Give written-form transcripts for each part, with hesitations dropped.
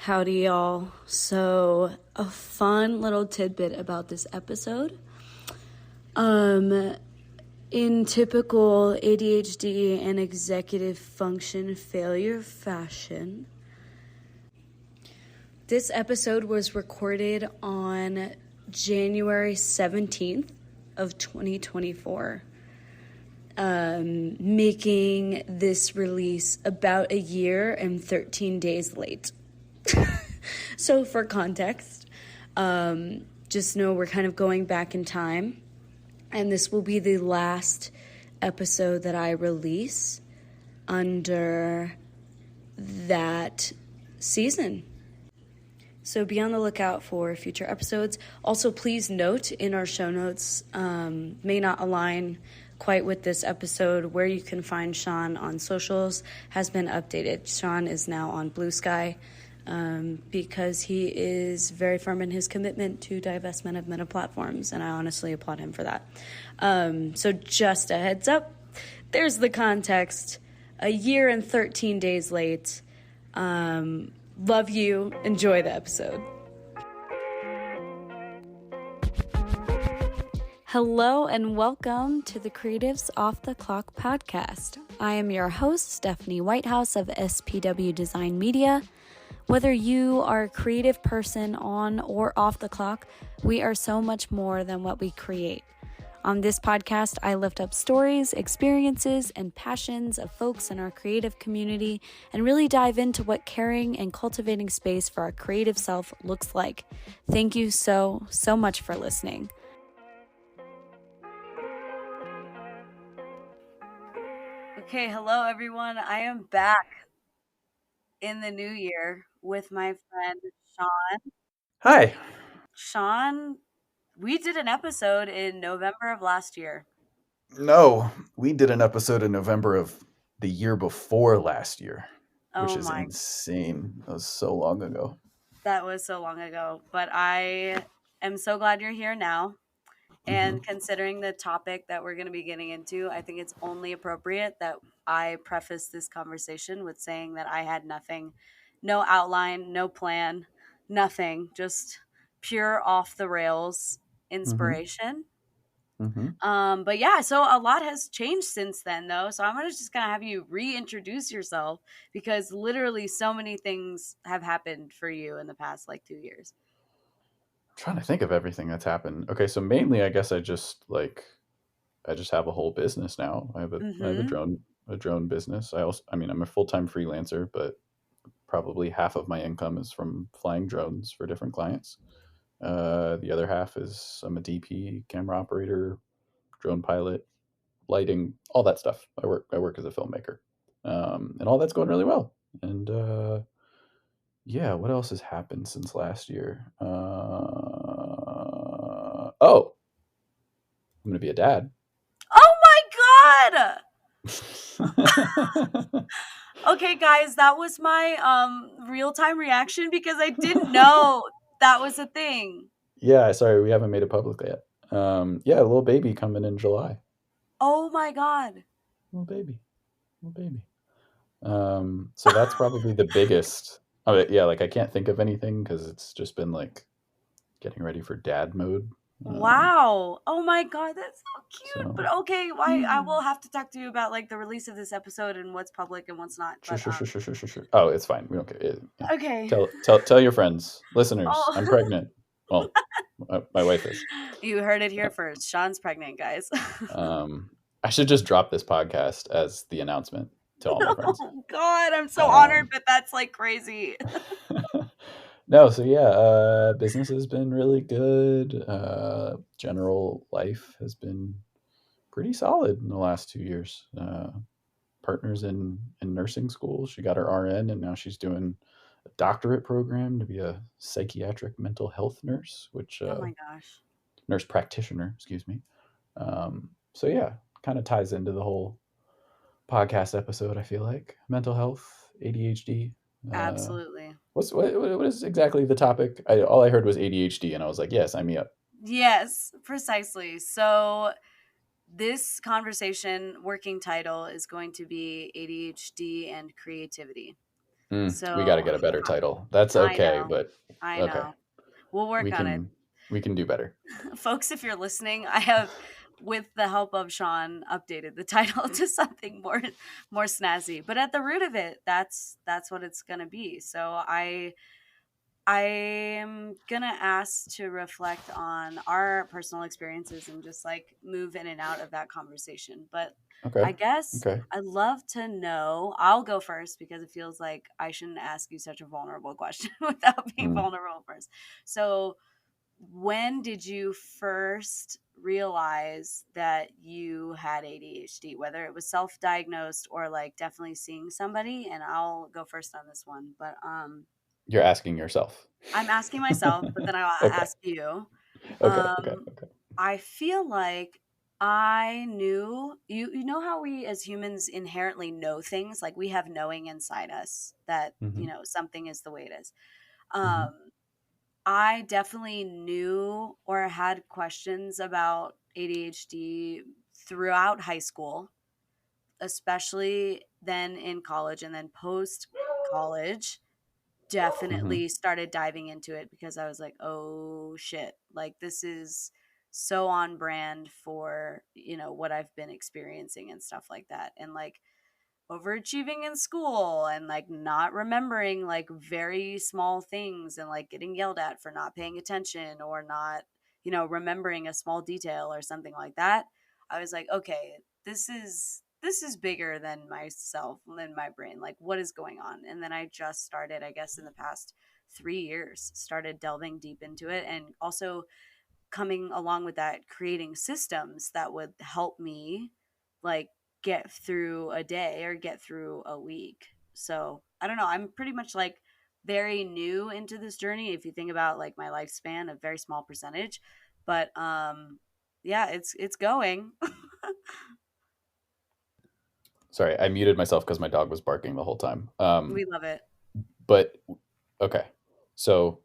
Howdy, y'all. So, a fun little tidbit about this episode. In typical ADHD and executive function failure fashion, this episode was recorded on January 17th of 2024, making this release about a year and 13 days late. So for context, just know we're kind of going back in time, and this will be the last episode that I release under that season. So be on the lookout for future episodes. Also, please note in our show notes, may not align quite with this episode, where you can find Sean on socials has been updated. Sean is now on Blue Sky. Because he is very firm in his commitment to divestment of meta platforms, and I honestly applaud him for that. So just a heads up, there's the context. A year and 13 days late. Love you. Enjoy the episode. Hello and welcome to the Creatives Off the Clock podcast. I am your host, Stephanie Whitehouse of SPW Design Media. Whether you are a creative person on or off the clock, we are so much more than what we create. On this podcast, I lift up stories, experiences, and passions of folks in our creative community and really dive into what caring and cultivating space for our creative self looks like. Thank you so much for listening. Okay, hello everyone. I am back in the new year with my friend Sean. Hi. Sean, we did an episode in November of last year. No, we did an episode in November of the year before last year, which is insane. That was so long ago. That was so long ago, but I am so glad you're here now. And considering the topic that we're going to be getting into, I think it's only appropriate that I preface this conversation with saying that I had nothing, no outline, no plan, nothing, just pure off the rails inspiration. But yeah, so a lot has changed since then, though. So I'm just gonna have you reintroduce yourself, because literally so many things have happened for you in the past 2 years. Trying to think of everything that's happened. Okay, so mainly I guess I just have a whole business now. I have a drone business. I'm a full-time freelancer, but probably half of my income is from flying drones for different clients. The other half is I'm a DP, camera operator, drone pilot, lighting, all that stuff. I work as a filmmaker, and all that's going really well. And yeah, what else has happened since last year? Oh, I'm gonna be a dad. Oh my god! Okay, guys, that was my real-time reaction because I didn't know that was a thing. Yeah, sorry, we haven't made it public yet. Yeah, a little baby coming in July. Oh my god. Little baby. So that's probably the biggest. Oh yeah, I can't think of anything because it's just been getting ready for dad mode. Wow. Oh my god, that's so cute. But okay, I will have to talk to you about the release of this episode and what's public and what's not. Sure. Oh, it's fine. We don't care. Yeah. Okay. Tell your friends, listeners. I'm pregnant. Well, my wife is. You heard it here first. Sean's pregnant, guys. I should just drop this podcast as the announcement to all my friends. Oh God, I'm so honored, but that's crazy. No, so yeah, business has been really good. General life has been pretty solid in the last 2 years. Partners in nursing school. She got her RN, and now she's doing a doctorate program to be a psychiatric mental health nurse, which oh my gosh, nurse practitioner, excuse me. So yeah, kind of ties into the whole podcast episode. I feel like mental health, ADHD. Absolutely. What is exactly the topic? All I heard was ADHD, and I was like, yes, sign me up. Yes, precisely. So this conversation working title is going to be ADHD and creativity. We got to So get a better title. That's I okay, know, but I okay. know. We'll work We on it. can we can do better. Folks, if you're listening, I have, with the help of Sean, updated the title to something more snazzy. But at the root of it, that's what it's gonna be. So I'm gonna ask to reflect on our personal experiences and just like move in and out of that conversation. But Okay. I guess Okay. I'd love to know. I'll go first because it feels like I shouldn't ask you such a vulnerable question without being Mm. vulnerable first. So when did you first realize that you had ADHD, whether it was self-diagnosed or like definitely seeing somebody? And I'll go first on this one, but You're asking yourself. I'm asking myself, but then I'll Okay. ask you. Okay. Okay. Um, Okay. I feel like I knew you know how we as humans inherently know things, like we have knowing inside us that, Hmm. something is the way it is. Hmm. Um, I definitely knew or had questions about ADHD throughout high school, especially then in college and then post college. Hmm. Definitely started diving into it because I was like, oh shit, like this is so on brand for, what I've been experiencing and stuff like that. And like, overachieving in school and like not remembering like very small things and like getting yelled at for not paying attention or not, remembering a small detail or something like that. I was like, okay, this is bigger than myself, than my brain. Like what is going on? And then I just started, I guess in the past 3 years, started delving deep into it, and also coming along with that, creating systems that would help me like get through a day or get through a week. So I don't know. I'm pretty much like very new into this journey. If you think about like my lifespan, a very small percentage, but yeah, it's going. Sorry, I muted myself because my dog was barking the whole time. We love it. But okay. So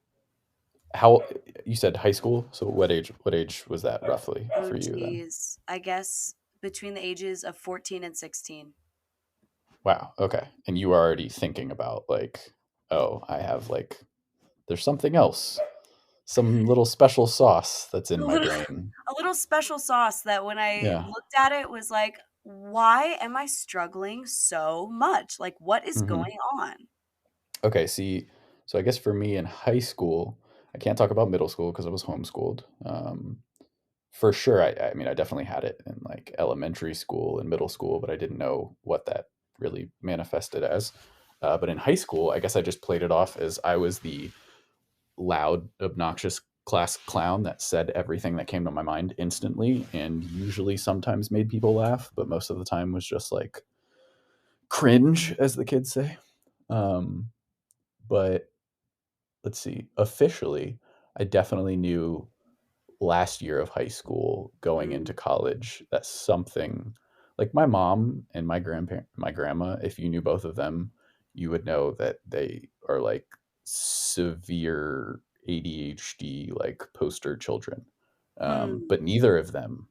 how you said high school? So what age was that roughly Oh for you then? geez, I guess between the ages of 14 and 16. Wow. Okay. And you were already thinking about like, oh, I have like there's something else. Some little special sauce that's in a my little brain. a little special sauce that when I Yeah. looked at it was like, why am I struggling so much? Like what is Hmm. going on? Okay, see, so I guess for me in high school, I can't talk about middle school because I was homeschooled. For sure, I mean, I definitely had it in like elementary school and middle school, but I didn't know what that really manifested as. But in high school, I guess I just played it off as I was the loud, obnoxious class clown that said everything that came to my mind instantly and usually sometimes made people laugh, but most of the time was just like cringe, as the kids say. Um, but let's see, officially, I definitely knew last year of high school going into Mm, college that something like my mom and my grandma, if you knew both of them, you would know that they are like severe ADHD like poster children. hmm. But neither of them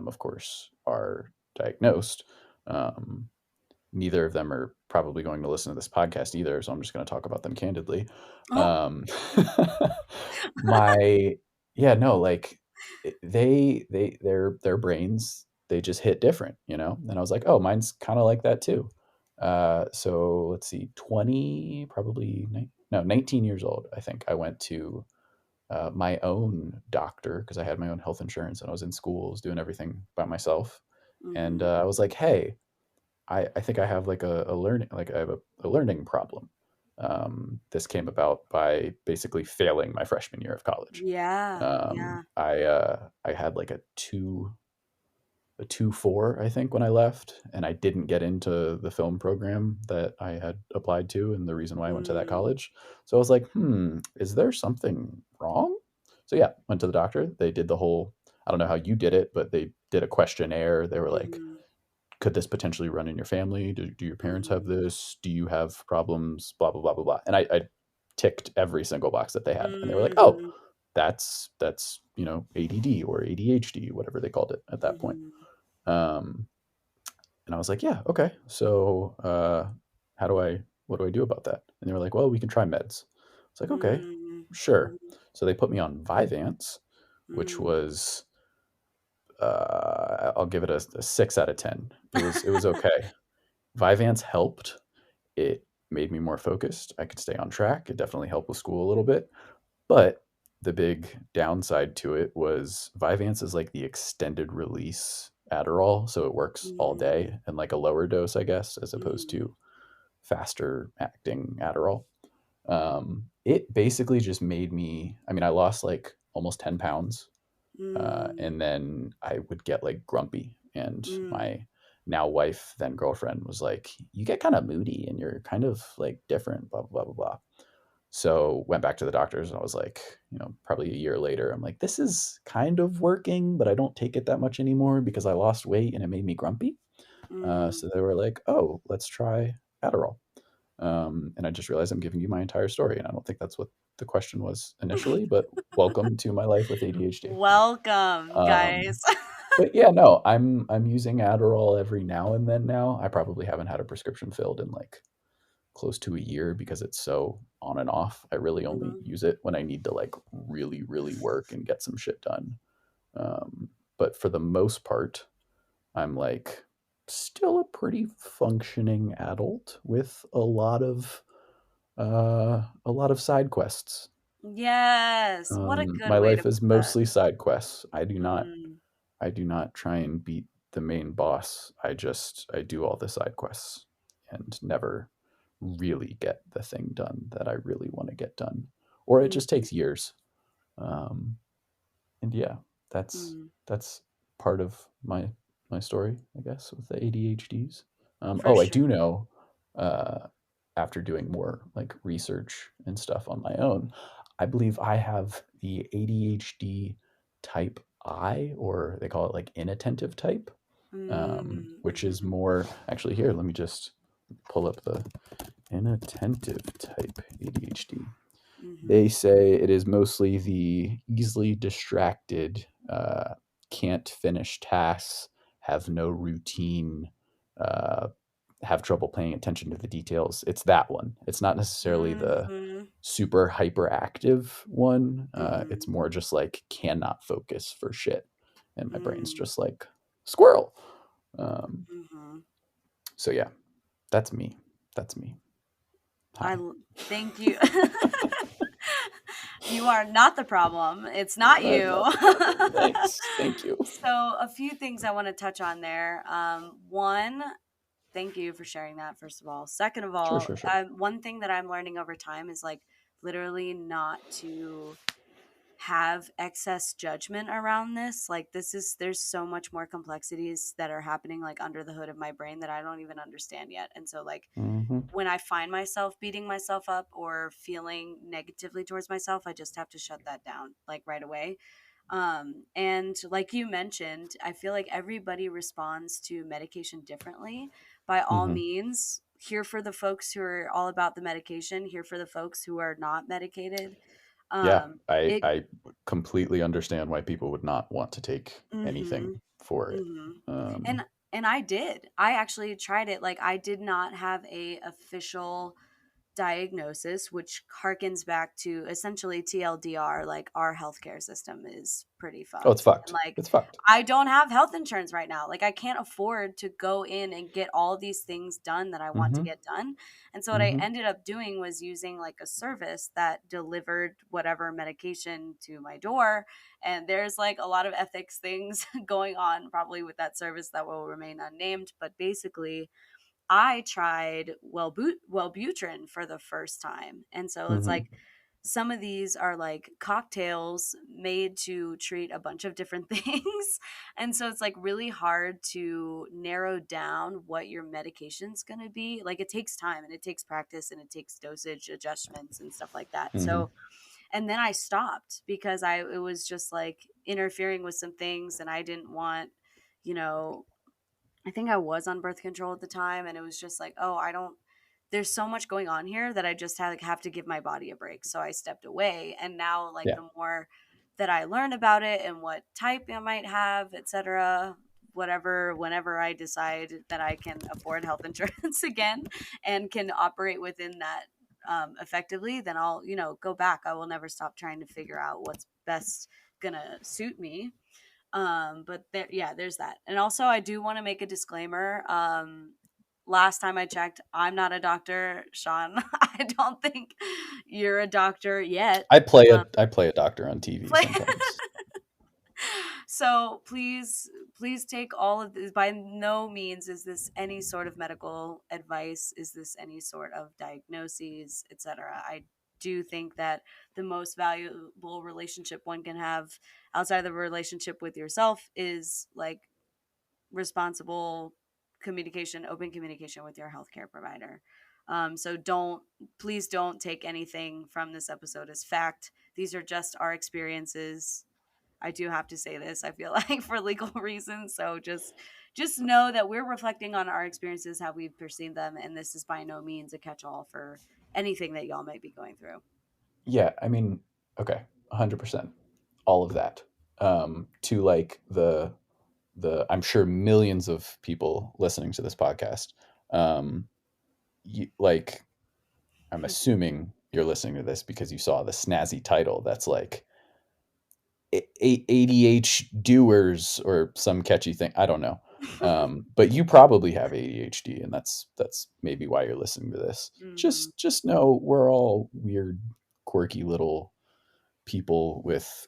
of course are diagnosed. um, Neither of them are probably going to listen to this podcast either, so I'm just going to talk about them candidly. Oh, Um, my yeah, no, like their brains, they just hit different, And I was like, oh, mine's kind of like that too. So let's see, 20, probably no, 19 years old. I think I went to my own doctor because I had my own health insurance and I was in school, I was doing everything by myself, and hmm. I was like, hey, I think I have like a learning, like I have a learning problem. This came about by basically failing my freshman year of college. Yeah, yeah. I had like a 2.4, I think, when I left, and I didn't get into the film program that I had applied to, and the reason why I went to that Mm, college. So I was like, is there something wrong? So yeah, went to the doctor. They did the whole. I don't know how you did it, but they did a questionnaire. They were like, hmm, could this potentially run in your family? Do your parents have hmm, this? Do you have problems? Blah blah blah blah blah. And I ticked every single box that they had, and they were like, "Oh, hmm, that's ADD or ADHD, whatever they called it at that point." hmm. Um, and I was like, "Yeah, okay. So how do I what do I do about that? And they were like, well, we can try meds. It's like, okay, Mm, sure. mhm, So they put me on Vyvanse, which mm. was I'll give it a 6 out of 10. It was okay. Vyvanse helped. It made me more focused. I could stay on track. It definitely helped with school a little bit. But the big downside to it was Vyvanse is like the extended release Adderall, so it works all Mm, day and like a lower dose, I guess, as opposed mm, to faster acting Adderall. It basically just made me. I mean, I lost like almost 10 pounds, mm, and then I would get like grumpy, and mm, my now wife, then girlfriend, was like, "You get kind of moody, and you're kind of like different." Blah blah blah blah blah. So went back to the doctors, and I was like, probably a year later, I'm like, this is kind of working, but I don't take it that much anymore because I lost weight and it made me grumpy. mm. So they were like, oh, let's try Adderall. And I just realized I'm giving you my entire story, and I don't think that's what the question was initially. But welcome to my life with ADHD. Welcome, Um, guys. but yeah, no, I'm using Adderall every now and then now. I probably haven't had a prescription filled in like close to a year because it's so on and off. I really only Mhm, use it when I need to like really, really work and get some shit done. But for the most part, I'm like still a pretty functioning adult with a lot of side quests. yes, what a good My way to life put is that. mostly side quests. Mm, I do not try and beat the main boss. I do all the side quests and never really get the thing done that I really want to get done. Or it just mhm, takes years. Um, and yeah, that's mm, that's part of my story, I guess, with the ADHDs. for Oh, I sure. do know, uh, after doing more like research and stuff on my own, I believe I have the ADHD type I, or they call it like inattentive type, Mm, which is mhm, more actually here. Let me just pull up the inattentive type ADHD. mhm, They say it is mostly the easily distracted, can't finish tasks, have no routine, uh, have trouble paying attention to the details. It's that one. It's not necessarily the mhm, super hyperactive one. It's mhm, more just like cannot focus for shit. And my brain's mm, just like, squirrel. Um, mhm. so yeah, that's me. That's me. I Hi. l- thank you. You are not the problem. It's not I'm you. not the problem. Thanks. Thank you. So, a few things I want to touch on there. One, thank you for sharing that, first of all. Second of Sure, all, sure, sure. one thing that I'm learning over time is like literally not to have excess judgment around this. Like, there's so much more complexities that are happening like under the hood of my brain that I don't even understand yet. And so, like, Mhm. when I find myself beating myself up or feeling negatively towards myself, I just have to shut that down like right away. And like you mentioned, I feel like everybody responds to medication differently. By all Mhm. means, here for the folks who are all about the medication, here for the folks who are not medicated. Yeah, It I completely understand why people would not want to take anything mhm, for it. mhm. Um, And I did. I actually tried it. Like I did not have a official diagnosis, which harkens back to essentially TLDR, like our healthcare system is pretty oh, it's fucked. And fucked. like, It's fucked. I don't have health insurance right now. Like, I can't afford to go in and get all these things done that I want to Mhm. get done. And so, what I Mhm. ended up doing was using like a service that delivered whatever medication to my door. And there's like a lot of ethics things going on, probably with that service that will remain unnamed. But basically, I tried Wellbutrin for the first time. And so it's like Mhm. some of these are like cocktails made to treat a bunch of different things. And so it's like really hard to narrow down what your medication's going to be. Like it takes time and it takes practice and it takes dosage adjustments and stuff like that. Mhm. So and then I stopped because I it was just like interfering with some things and I didn't want, you know, I think I was on birth control at the time, and it was just like, oh, I don't. There's so much going on here that I just have to give my body a break. So I stepped away, and now like Yeah. the more that I learn about it and what type I might have, etc., whatever, whenever I decide that I can afford health insurance again and can operate within that effectively, then I'll, go back. I will never stop trying to figure out what's best gonna suit me. But there, yeah, there's that. And also, I do want to make a disclaimer. Last time I checked, I'm not a doctor, Sean. I don't think you're a doctor yet. I play a doctor on TV Play- sometimes. So please take all of this. By no means is this any sort of medical advice. Is this any sort of diagnoses, etc. I do think that the most valuable relationship one can have outside of the relationship with yourself is like responsible communication, open communication with your healthcare provider. So please don't take anything from this episode as fact. These are just our experiences. I do have to say this, I feel like, for legal reasons. So just know that we're reflecting on our experiences, how we've perceived them, and this is by no means a catch-all for anything that y'all might be going through. Yeah, I mean, okay, 100%, all of that. To like I'm sure millions of people listening to this podcast. Like, I'm assuming you're listening to this because you saw the snazzy title that's like ADH doers or some catchy thing. I don't know. But you probably have ADHD, and that's maybe why you're listening to this. Mm-hmm. Just know we're all weird, quirky little people with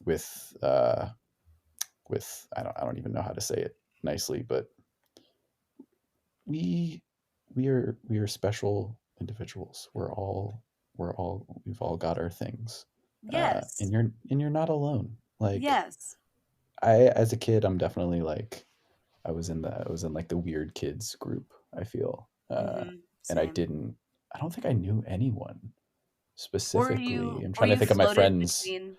I don't even know how to say it nicely, but we we are special individuals. We've all got our things. Yes. And you're not alone. Like, Yes. I, as a kid, I'm definitely like, I was in like the weird kids group, I feel. Mm-hmm. And Same. I don't think I knew anyone Or specifically. you I'm or trying to you think of my floated friends. between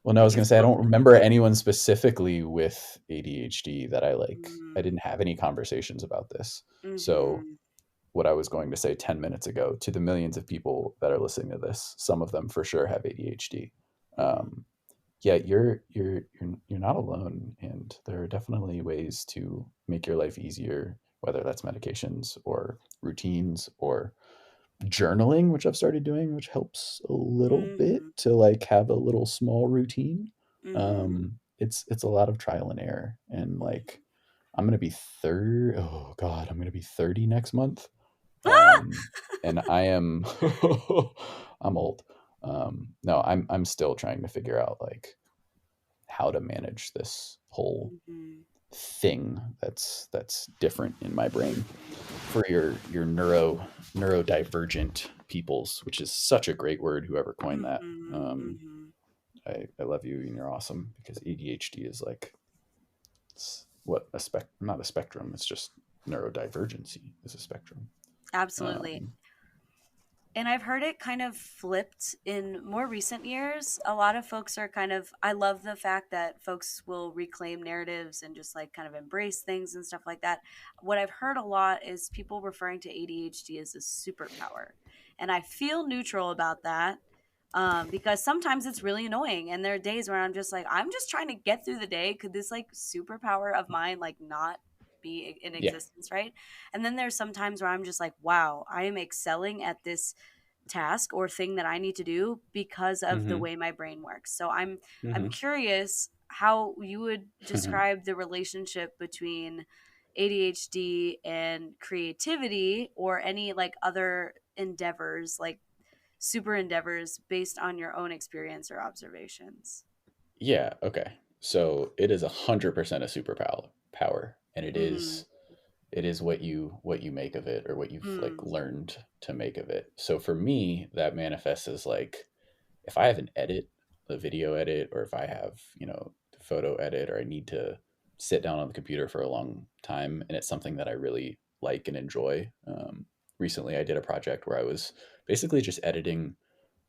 Well, no, I like was you going to say, I float. don't remember anyone specifically with ADHD that I Mm-hmm. didn't have any conversations about this. So Mm-hmm. what I was going to say 10 minutes ago, to the millions of people that are listening to this, some of them for sure have ADHD. Mm-hmm. Um, yeah, you're not alone, and there are definitely ways to make your life easier, whether that's medications or routines or journaling, which I've started doing, which helps a little bit Mm-hmm. to like have a little small routine. Mm-hmm. It's a lot of trial and error, and like I'm gonna be 30. Oh God, I'm gonna be 30 next month, Ah! and I am I'm old. No, I'm still trying to figure out like how to manage this whole Mm-hmm. thing that's different in my brain for your neurodivergent peoples, which is such a great word. Whoever coined that, Mm-hmm. Mm-hmm. I love you and you're awesome, because ADHD is like, it's what a not a spectrum. It's just neurodivergency is a spectrum. Absolutely. Um, And I've heard it kind of flipped in more recent years. A lot of folks are kind of, I love the fact that folks will reclaim narratives and just like kind of embrace things and stuff like that. What I've heard a lot is people referring to ADHD as a superpower. And I feel neutral about that, because sometimes it's really annoying. And there are days where I'm just like, I'm just trying to get through the day. Could this like superpower of mine like not be in yeah. existence, right? And then there's some times where I'm just like, wow, I am excelling at this task or thing that I need to do because of the Mm-hmm. way my brain works. So I'm Mm-hmm. curious how you would describe the relationship between ADHD and creativity or any like other endeavors, like super endeavors based on your own experience or observations. Yeah. Okay. So it is 100% a superpower, and Mhm. it is what you make of it, or what you've like Mm. learned to make of it. So for me, that manifests as like, if I have an edit, a video edit, or if I have, the photo edit, or I need to sit down on the computer for a long time, and it's something that I really like and enjoy. Recently, I did a project where I was basically just editing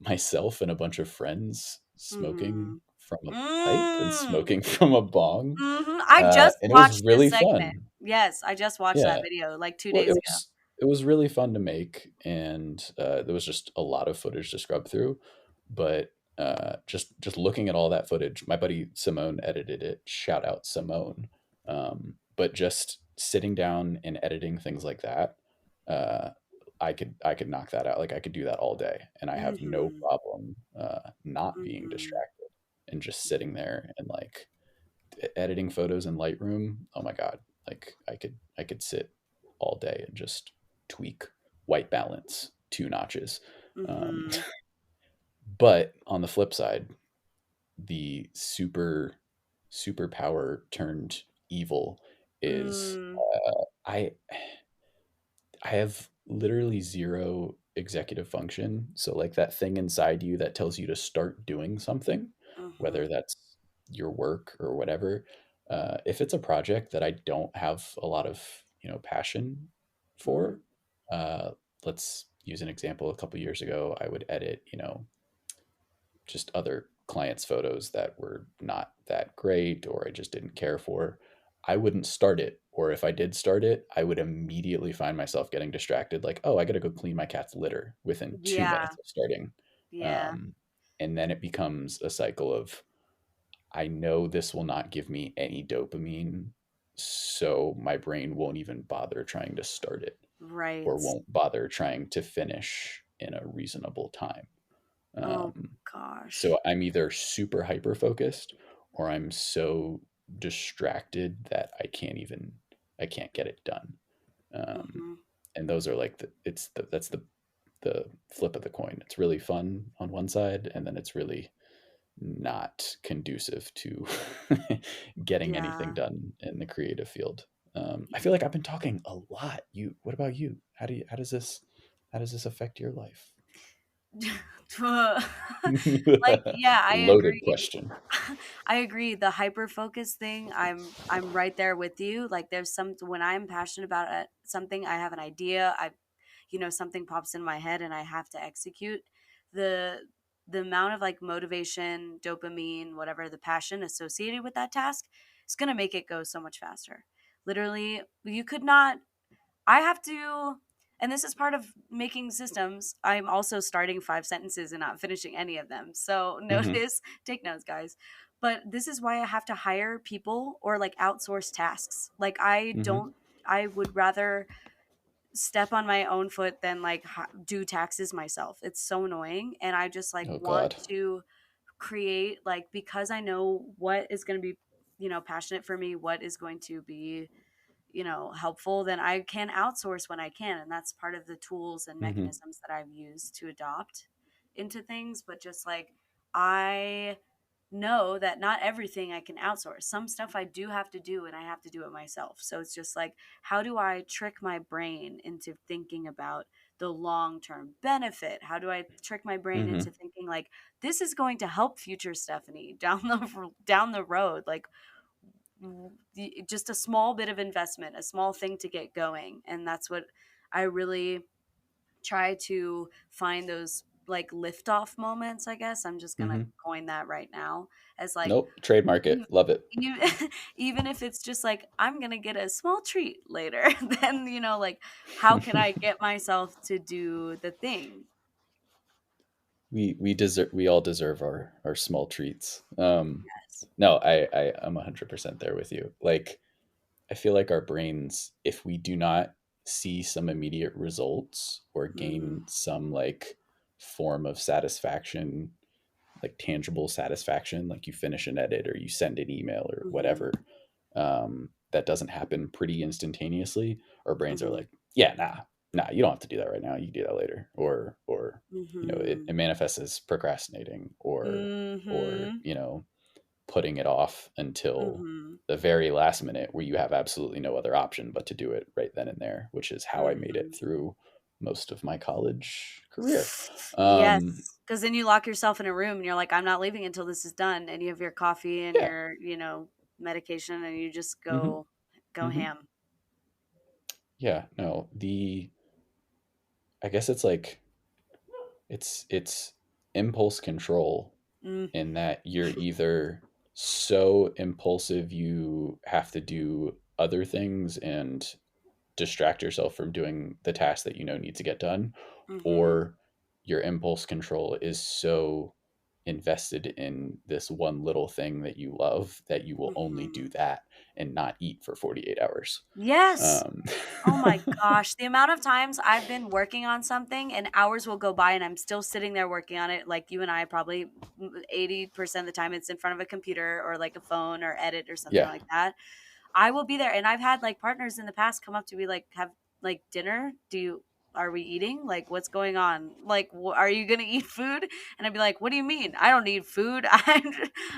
myself and a bunch of friends smoking Mhm. from a pipe and Mm. smoking from a bong, I just and it was watched this really segment. fun. Yes, I just watched that Yeah, video like 2 well, days ago. it was really fun to make, and there was just a lot of footage to scrub through. But just looking at all that footage, my buddy Simone edited it. Shout out Simone. But just sitting down and editing things like that, uh, I could knock that out. Like I could do that all day, and I have no Mhm. problem not being Mhm. distracted and just sitting there and like editing photos in Lightroom. Oh my god, like I could sit all day and just tweak white balance 2 notches. Um, Mhm. but on the flip side, the superpower turned evil is Mm. I I have literally zero executive function. So like that thing inside you that tells you to start doing something, whether Mhm. that's your work or whatever. If it's a project that I don't have a lot of passion for, Mhm. uh, let's use an example. A couple years ago, I would edit just other clients' photos that were not that great or I just didn't care for, I wouldn't start it. Or if I did start it, I would immediately find myself getting distracted, like, oh, I got to go clean my cat's litter within two Yeah. minutes of starting. Yeah. Um, and then it becomes a cycle of, I know this will not give me any dopamine. So my brain won't even bother trying to start it or Right. won't bother trying to finish in a reasonable time. Oh Um, gosh. so I'm either super hyper focused or I'm so distracted that I can't get it done. Um, Mhm. and those are like that's the flip of the coin. It's really fun on one side, and then it's really not conducive to getting anything Yeah. done in the creative field. I feel like I've been talking a lot. What about you? How does this affect your life? Like, yeah, I Loaded agree. question. I agree. The hyper focus thing, I'm right there with you. Like there's some when I'm passionate about something, I have an idea, something pops in my head and I have to execute. The the amount of like motivation, dopamine, whatever the passion associated with that task is going to make it go so much faster. Literally, you could not I have to, and this is part of making systems. I'm also starting 5 sentences and not finishing any of them. So Hmm. notice, take notes, guys. But this is why I have to hire people or like outsource tasks. Like Hmm. I would rather step on my own foot than like do taxes myself. It's so annoying. And I just like Oh want God. to create, like, because I know what is going to be, passionate for me, what is going to be helpful, then I can outsource when I can. And that's part of the tools and Hmm. mechanisms that I've used to adopt into things. But just like, I know that not everything I can outsource. Some stuff I do have to do and I have to do it myself. So it's just like, how do I trick my brain into thinking about the long term benefit? How do I trick my brain into Hmm. thinking like this is going to help future Stephanie down the road? Like just a small bit of investment, a small thing to get going. And that's what I really try to find, those like liftoff moments, I guess. I'm just going to Hmm. coin that right now as like, Nope. Trademark you, it. Love it. even if it's just like, I'm going to get a small treat later, then, like, how can I get myself to do the thing? We all deserve our small treats. Yes. No, I am 100% there with you. Like I feel like our brains, if we do not see some immediate results or gain Mm-hmm. some like form of satisfaction, like tangible satisfaction, like you finish an edit or you send an email or Mm-hmm. whatever, that doesn't happen pretty instantaneously. Our brains are Mm-hmm. like, yeah, nah, you don't have to do that right now. You can do that later. Or it Mm-hmm. manifests as procrastinating or Mm-hmm. putting it off until Mm-hmm. the very last minute where you have absolutely no other option but to do it right then and there, which is how I made it Mm-hmm. through most of my college career. Um, Yes, because then you lock yourself in a room and you're like, I'm not leaving until this is done. And you have your coffee and yeah. your, medication, and you just Hmm. go Hmm. ham. Yeah. No, I guess it's like it's impulse control Mm, in that you're either so impulsive you have to do other things and distract yourself from doing the task that needs to get done, mm-hmm. or your impulse control is so invested in this one little thing that you love, that you will only do Mhm. that and not eat for 48 hours. Yes. Um, Oh my gosh, the amount of times I've been working on something and hours will go by and I'm still sitting there working on it, like you and I probably 80% of the time it's in front of a computer or like a phone or edit or something yeah. like that. I will be there, and I've had like partners in the past come up to me like, "Have like dinner? Are we eating? Like, what's going on? Like, are you gonna eat food?" And I'd be like, "What do you mean? I don't need food. I'm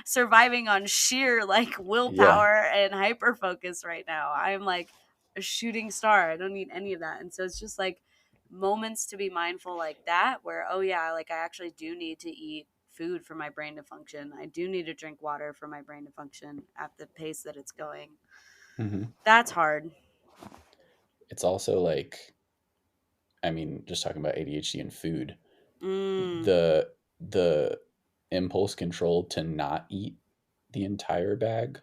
surviving on sheer like Yeah. willpower and hyper focus right now. I'm like a shooting star. I don't need any of that." And so it's just like moments to be mindful like that, where oh yeah, like I actually do need to eat food for my brain to function. I do need to drink water for my brain to function at the pace that it's going. Hmm. That's hard. It's also like, I mean, just talking about ADHD and food, Mm. the impulse control to not eat the entire bag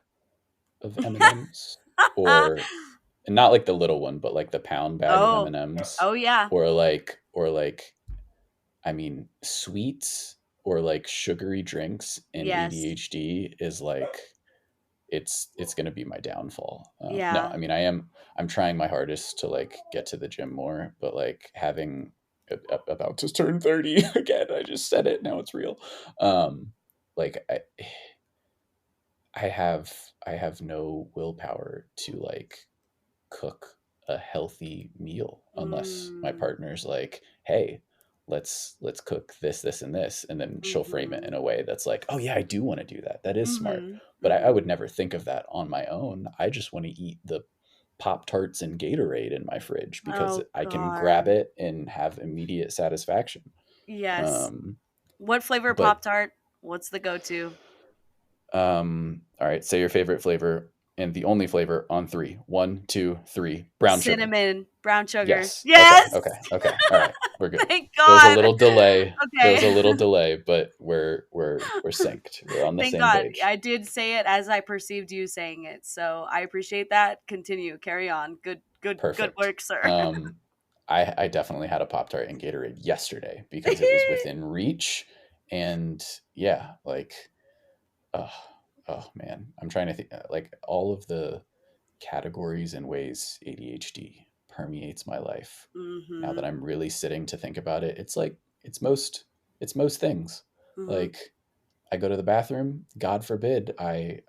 of M&Ms, or and not like the little one, but like the pound bag of Oh. M&Ms, Oh, yeah. or like I mean, sweets or like sugary drinks in Yes. ADHD is like, it's going to be my downfall. No, Yeah. I mean, I'm trying my hardest to like get to the gym more, but like having about to turn 30 again, I just said it, now it's real. Like I have no willpower to like cook a healthy meal unless my Mm. partner's like, hey, let's cook this and this, and then she'll frame it in Mhm. a way that's like, oh yeah, I do want to do that, that is smart. Mhm. But I would Mhm. never think of that on my own. I just want to eat the Pop Tarts and Gatorade in my fridge because Oh I can grab god. it and have immediate satisfaction. Yes. um What flavor but Pop-Tart? What's the go-to? all right, say your favorite flavor, and the only flavor on three. One, two, three. Brown sugar. Cinnamon, brown sugar. Yes. Okay. Yes! Okay. Okay. All right. We're good. Thank There was a God. little delay. There was Okay. a little delay, but we're synced. We're on the Thank same God. page. I did say it as I perceived you saying it. So I appreciate that. Continue. Carry on. Good Perfect. work, sir. Um, I definitely had a Pop Tart and Gatorade yesterday because it was within reach, and yeah, like, oh, oh man, I'm trying to think, like all of the categories and ways ADHD permeates my life. Now that Mhm. I'm really sitting to think about it, it's like it's most things. Mhm. Like, I go to the bathroom, God forbid I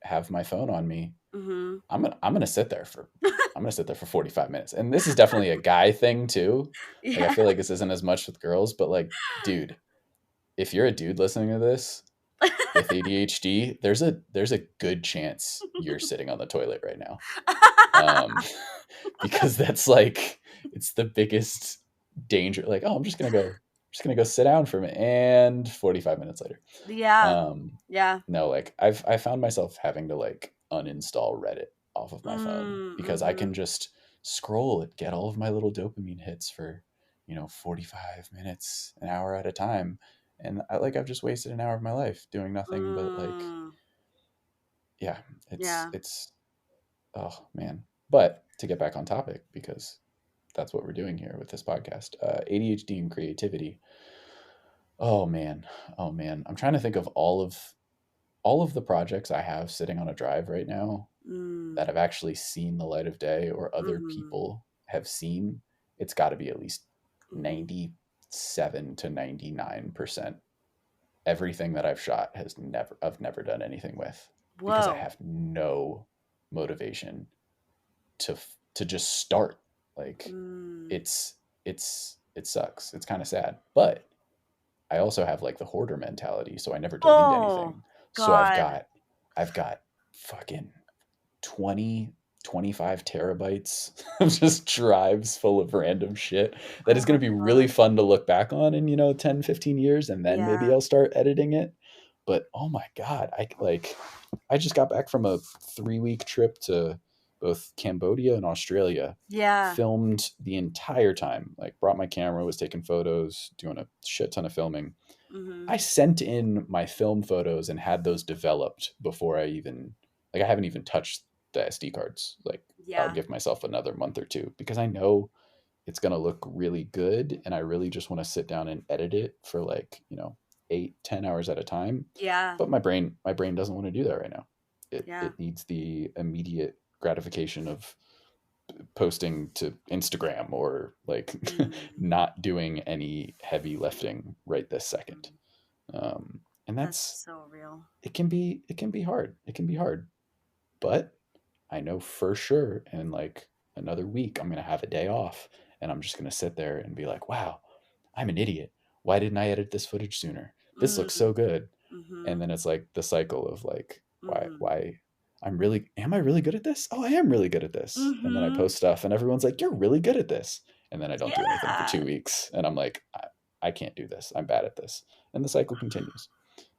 have my phone on me. Mhm. I'm gonna sit there for 45 minutes. And this is definitely a guy thing too. Like, I Yeah. feel like this isn't as much with girls, but like, dude, if you're a dude listening to this with ADHD, there's a good chance you're sitting on the toilet right now. Um, because that's like, it's the biggest danger. Like, oh, I'm just gonna go sit down for a minute, and 45 minutes later. Yeah. Um, Yeah. no, like I found myself having to like uninstall Reddit off of my phone because I can Mhm. just scroll and get all of my little dopamine hits for 45 minutes, an hour at a time. And I've just wasted an hour of my life doing nothing but like, Mm. yeah, it's Yeah. it's oh man. But to get back on topic, because that's what we're doing here with this podcast, ADHD and creativity. Oh man, oh man, I'm trying to think of all of the projects I have sitting on a drive right now that Mm. have actually seen the light of day or other Mhm. people have seen. It's got to be at least Mhm. 97 to 99%. Everything that I've shot I've never done anything with, because I Whoa. have no motivation to just start. Like, Mm. it sucks. It's kind of sad, but I also have like the hoarder mentality, so I never delete Oh, anything. So I've God. got I've got fucking 20, 25 terabytes of just drives full of random shit that Oh is going my to be really God. fun to look back on in 10, 15 years, and then maybe Yeah. I'll start editing it. But oh my god, I just got back from a 3-week trip to both Cambodia and Australia. Yeah. Filmed the entire time, like brought my camera, was taking photos, doing a shit ton of filming. I Mhm. sent in my film photos and had those developed before I haven't even touched the SD cards. Like, I'll Yeah. give myself another month or two because I know it's going to look really good, and I really just want to sit down and edit it for like, 8-10 hours at a time. Yeah. But my brain doesn't want to do that right now. it Yeah. it needs the immediate gratification of posting to Instagram, or like Mm, not doing any heavy lifting right this second. And that's that's, so real. it can be hard. It can be hard. But I know for sure in like another week I'm gonna have a day off, and I'm just gonna sit there and be like, wow, I'm an idiot. Why didn't I edit this footage sooner? This looks so Mm, good. And mm-hmm. then it's like the cycle of like, Mm-hmm. why am I really good at this? Oh, I am really good at this. And then I Mm-hmm. post stuff and everyone's like, you're really good at this. And then I don't do anything for Yeah. 2 weeks and I'm like, I can't do this. I'm bad at this. And the cycle continues.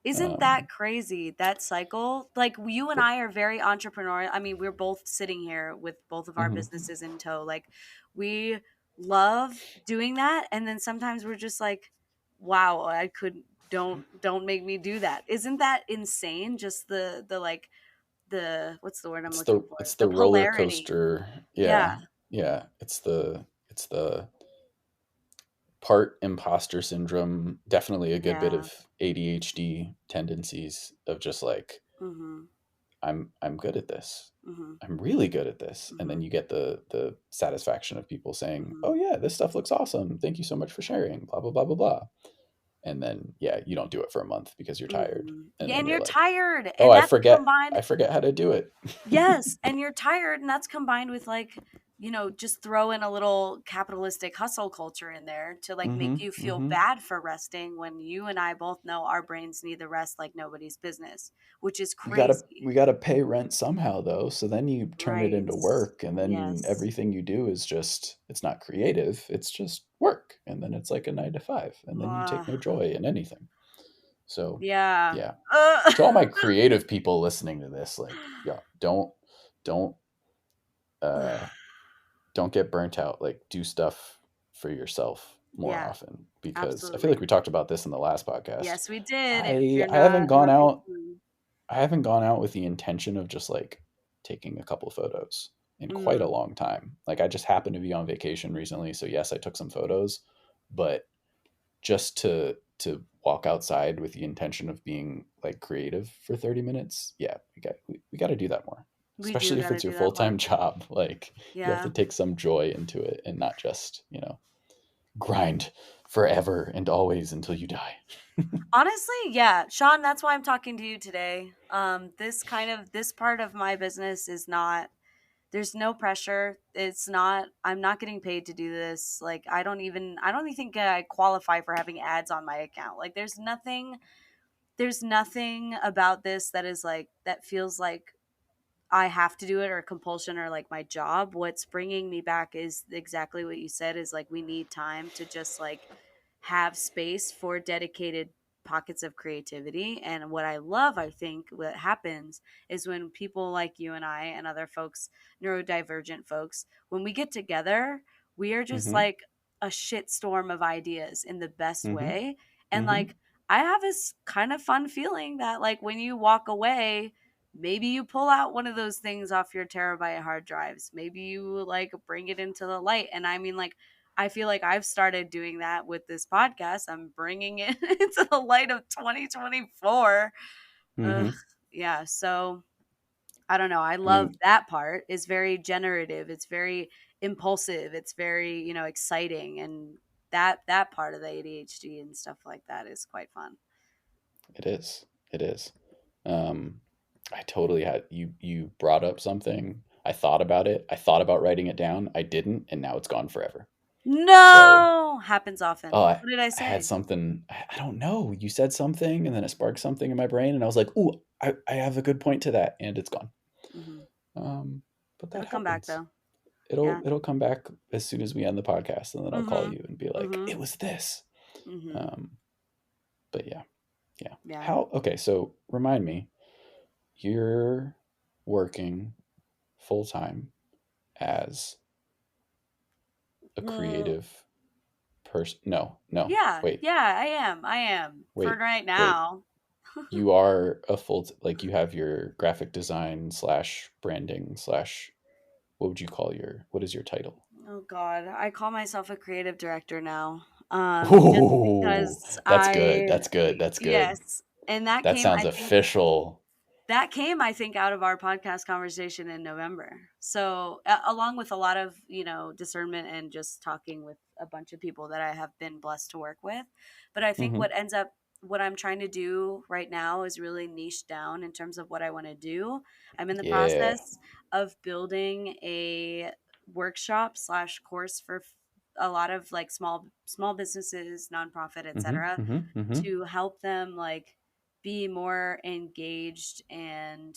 Isn't Um, that crazy, that cycle? Like, you and but I are very entrepreneurial. I mean, we're both sitting here with both of our mhm. businesses in tow. Like, we love doing that, and then sometimes we're just like, wow, I could don't make me do that. Isn't that insane? Just the like the what's the word I'm it's looking the for? it's The the roller polarity. coaster. Yeah. Yeah. Yeah. It's the part imposter syndrome, definitely a good bit Yeah. of ADHD tendencies of just like, Mhm. I'm good at this. Mhm. I'm really good at this. And then Mhm. you get the satisfaction of people saying, Mhm. "Oh yeah, this stuff looks awesome. Thank you so much for sharing." Blah blah blah blah blah. And then yeah, you don't do it for a month because you're tired. Mhm. And Yeah, then and you're you're like, tired, "Oh, and I that's forget combined. I forget how to do it." Yes, and you're tired, and that's combined with like, just throw in a little capitalistic hustle culture in there to like make Mhm. you feel Mhm. bad for resting when you and I both know our brains need the rest like nobody's business, which is we gotta crazy. we gotta pay rent somehow though, so then you turn it Right. into work, and then Yes. everything you do is just, it's not creative, it's just work, and then it's like a 9 to 5, and then you take no Uh, joy in anything. So yeah. yeah, Uh, to all my creative people listening to this, like, yeah, don't uh don't get burnt out. Like, do stuff for yourself more yeah, often, because I feel like absolutely. we talked about this in the last podcast. Yes, we did. If i you're i haven't not gone having out fun. I haven't gone out with the intention of just like taking a couple photos in quite a Mm, long time. Like, I just happened to be on vacation recently, so yes, I took some photos, but just to walk outside with the intention of being like creative for 30 minutes, yeah, we got to do that more. we do Especially if gotta it's your do that full-time more. job, like you have to Yeah. take some joy into it and not just, grind forever and always until you die. Honestly, yeah. Sean, that's why I'm talking to you today. This part of my business is not, there's no pressure. It's not, I'm not getting paid to do this. Like, I don't even think I qualify for having ads on my account. Like, there's nothing about this that is like, that feels like I have to do it or compulsion or like my job. What's bringing me back is exactly what you said, is like we need time to just like have space for dedicated pockets of creativity. And what I love, I think, what happens is when people like you and I and other folks, neurodivergent folks, when we get together, we are just Mm-hmm. like a shitstorm of ideas in the best Mm-hmm. way. And Mm-hmm. like, I have this kind of fun feeling that like when you walk away, maybe you pull out one of those things off your terabyte hard drives. Maybe you like bring it into the light. And I mean, like, I feel like I've started doing that with this podcast. I'm bringing it into the light of 2024. Ugh, Mm-hmm. yeah. So I don't know. I I love mean, that part. It's very generative. It's very impulsive. It's very, exciting. And that part of the ADHD and stuff like that is quite fun. it is. It is. Um, I totally had you brought up something. I thought about it. I thought about writing it down. I didn't, and now it's gone forever. So, No, happens oh, often. I, What did I I had say? something. I don't know. You said something, and then it sparked something in my brain, and I was like, "Ooh, I have a good point to that," and it's gone. Hmm. Um, but that It'll come back happens. though. It'll Yeah. it'll come back as soon as we end the podcast, and then I'll call Mhm. you and be like, Mhm. "It was this." Mhm. Um, but yeah, yeah. Yeah. How? Okay, so remind me, you're working full time as a Mm, creative person. No, no, yeah. wait, Yeah, I am. I am. For wait, right wait. now. You are a like, you have your graphic design slash branding slash, what would you call what is your title? Oh god, I call myself a creative director now. Just Ooh, because that's good. That's good. That's good. yes, and that That came, sounds I think, official. out of our podcast conversation in November. So, along with a lot of, discernment and just talking with a bunch of people that I have been blessed to work with. But I think Hmm. what I'm trying to do right now is really niche down in terms of what I want to do. I'm in the Yeah. process of building a workshop slash course for a lot of like small businesses, nonprofit, Hmm. etc., Hmm. Hmm. to help them like be more engaged and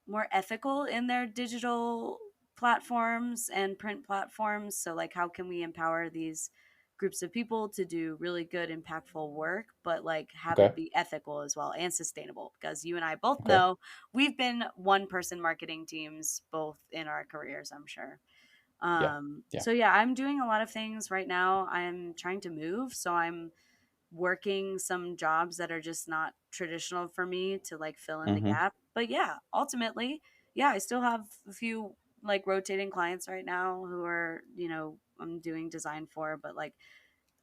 more ethical in their digital platforms and print platforms. So, like, how can we empower these groups of people to do really good, impactful work, but like have Okay. it be ethical as well and sustainable? Because you and I both Okay. know we've been one person marketing teams both in our careers, I'm sure. Yeah. Yeah. So yeah, I'm doing a lot of things right now. I'm trying to move, so I'm working some jobs that are just not traditional for me to like fill in the Hmm. gap. But yeah, ultimately, yeah, I still have a few like rotating clients right now who are, I'm doing design for, but like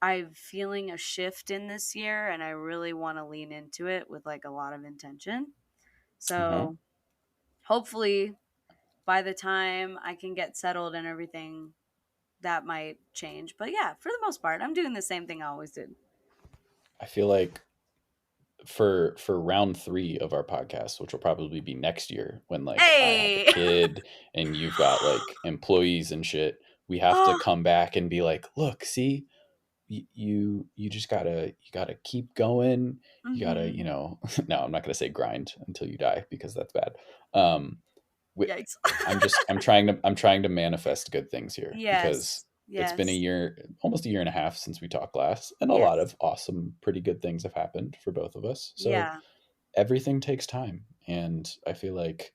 I'm feeling a shift in this year and I really want to lean into it with like a lot of intention. Uh-huh. So hopefully by the time I can get settled and everything, that might change. But yeah, for the most part, I'm doing the same thing I always did. I feel like for round three of our podcast, which will probably be next year when like I have a Hey! kid and you've got like employees and shit, we have to Oh, come back and be like, look, see, you just you gotta keep going. You gotta, mm-hmm. no, I'm not gonna say grind until you die because that's bad. Um, Yikes. I'm trying to manifest good things here because Yes. it's been a Yes. year, almost a year and a half since we talked last, and a lot Yes. of awesome, pretty good things have happened for both of us. So Yeah. everything takes time, and I feel like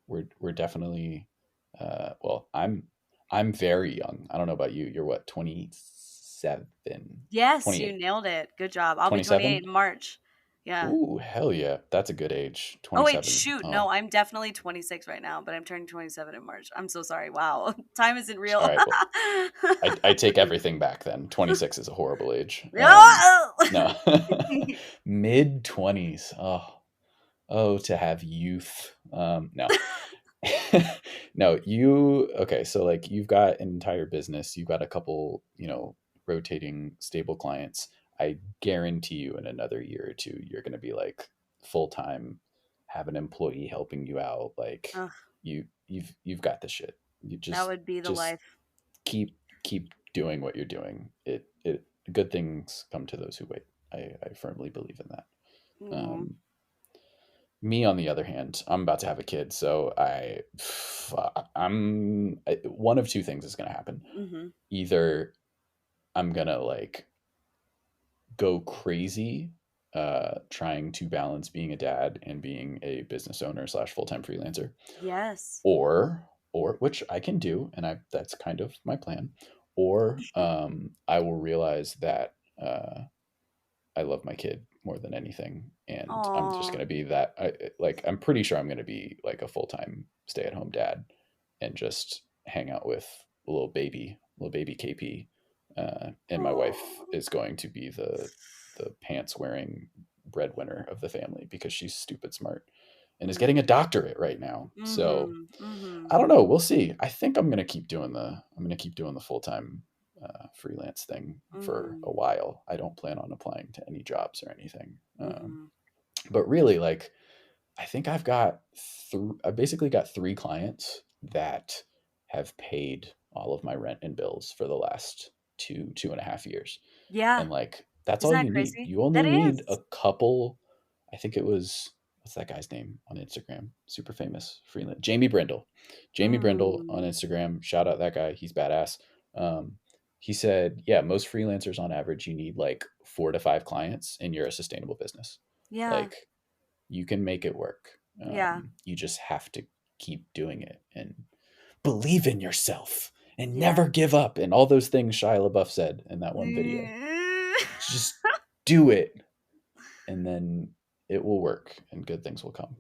we're definitely, well, I'm very young. I don't know about you. You're what, 27, Yes, you 28, nailed it. Good job. I'll be 28 27? in March. Yeah. Ooh, hell yeah, that's a good age, Oh wait, 27. shoot. No, Oh, I'm definitely 26 right now, but I'm turning 27 in March. I'm so sorry. Wow. Time isn't all real. right. Well, I take everything back then. 26 is a horrible age. Yeah. No, mid 20s. Oh, to have youth. No, no, okay. So like you've got an entire business, you've got a couple, rotating stable clients. I guarantee you in another year or two, you're going to be like full time, have an employee helping you out. Like Ugh, you've got the shit. You that just, would be the just life. keep doing what you're doing. It good things come to those who wait. I firmly believe in that. Mm, Um, Me, on the other hand, I'm about to have a kid, so one of two things is going to happen. mm-hmm. Either I'm going to like go crazy trying to balance being a dad and being a business owner slash full-time freelancer, Yes. or which I can do, and I that's kind of my plan, or I will realize that I love my kid more than anything, and I'm just Oh. going to be that. I'm pretty sure I'm going to be like a full time stay at home dad, and just hang out with little baby KP, and my wife Oh. is going to be the pants wearing breadwinner of the family because she's stupid smart and is getting a doctorate right now. So Mm-hmm. Mm-hmm. I don't know. We'll see. I think I'm gonna keep doing the full time freelance thing for Mm-hmm. a while. I don't plan on applying to any jobs or anything. Mm-hmm. But really, like, I think I basically got three clients that have paid all of my rent and bills for the last 2.5 years, Yeah. and like that's Isn't all that you need. crazy? You only That need a is. couple. I think it was, what's that guy's name on Instagram? Super famous freelance, Jamie Brindle. Jamie Brindle on Mm. Instagram. Shout out that guy. He's badass. Um, he said, yeah, most freelancers on average, you need like 4 to 5 clients, and you're a sustainable business. Yeah. Like you can make it work. Yeah. You just have to keep doing it and believe in yourself and Yeah. never give up and all those things Shia LaBeouf said in that one video. Mm. Just do it, and then it will work and good things will come.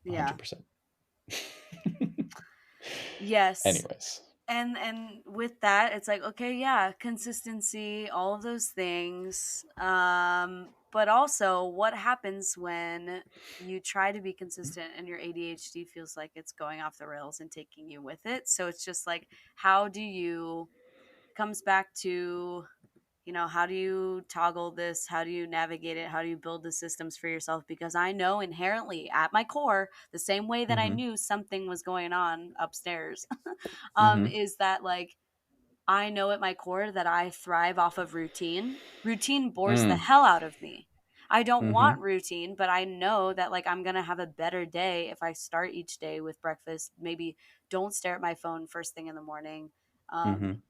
Yeah. 100%. Yes. Anyways. And with that, it's like, okay, yeah, consistency, all of those things. But also, what happens when you try to be consistent and your ADHD feels like it's going off the rails and taking you with it? So it's just like, how do you comes back to, how do you toggle this? How do you navigate it? How do you build the systems for yourself? Because I know inherently at my core, the same way that I Mm-hmm. knew something was going on upstairs, Mm-hmm. is that like I know at my core that I thrive off of routine. Routine bores the Mm. hell out of me. I don't want Mm-hmm. routine, but I know that like I'm going to have a better day if I start each day with breakfast. Maybe don't stare at my phone first thing in the morning. Mm-hmm. Um,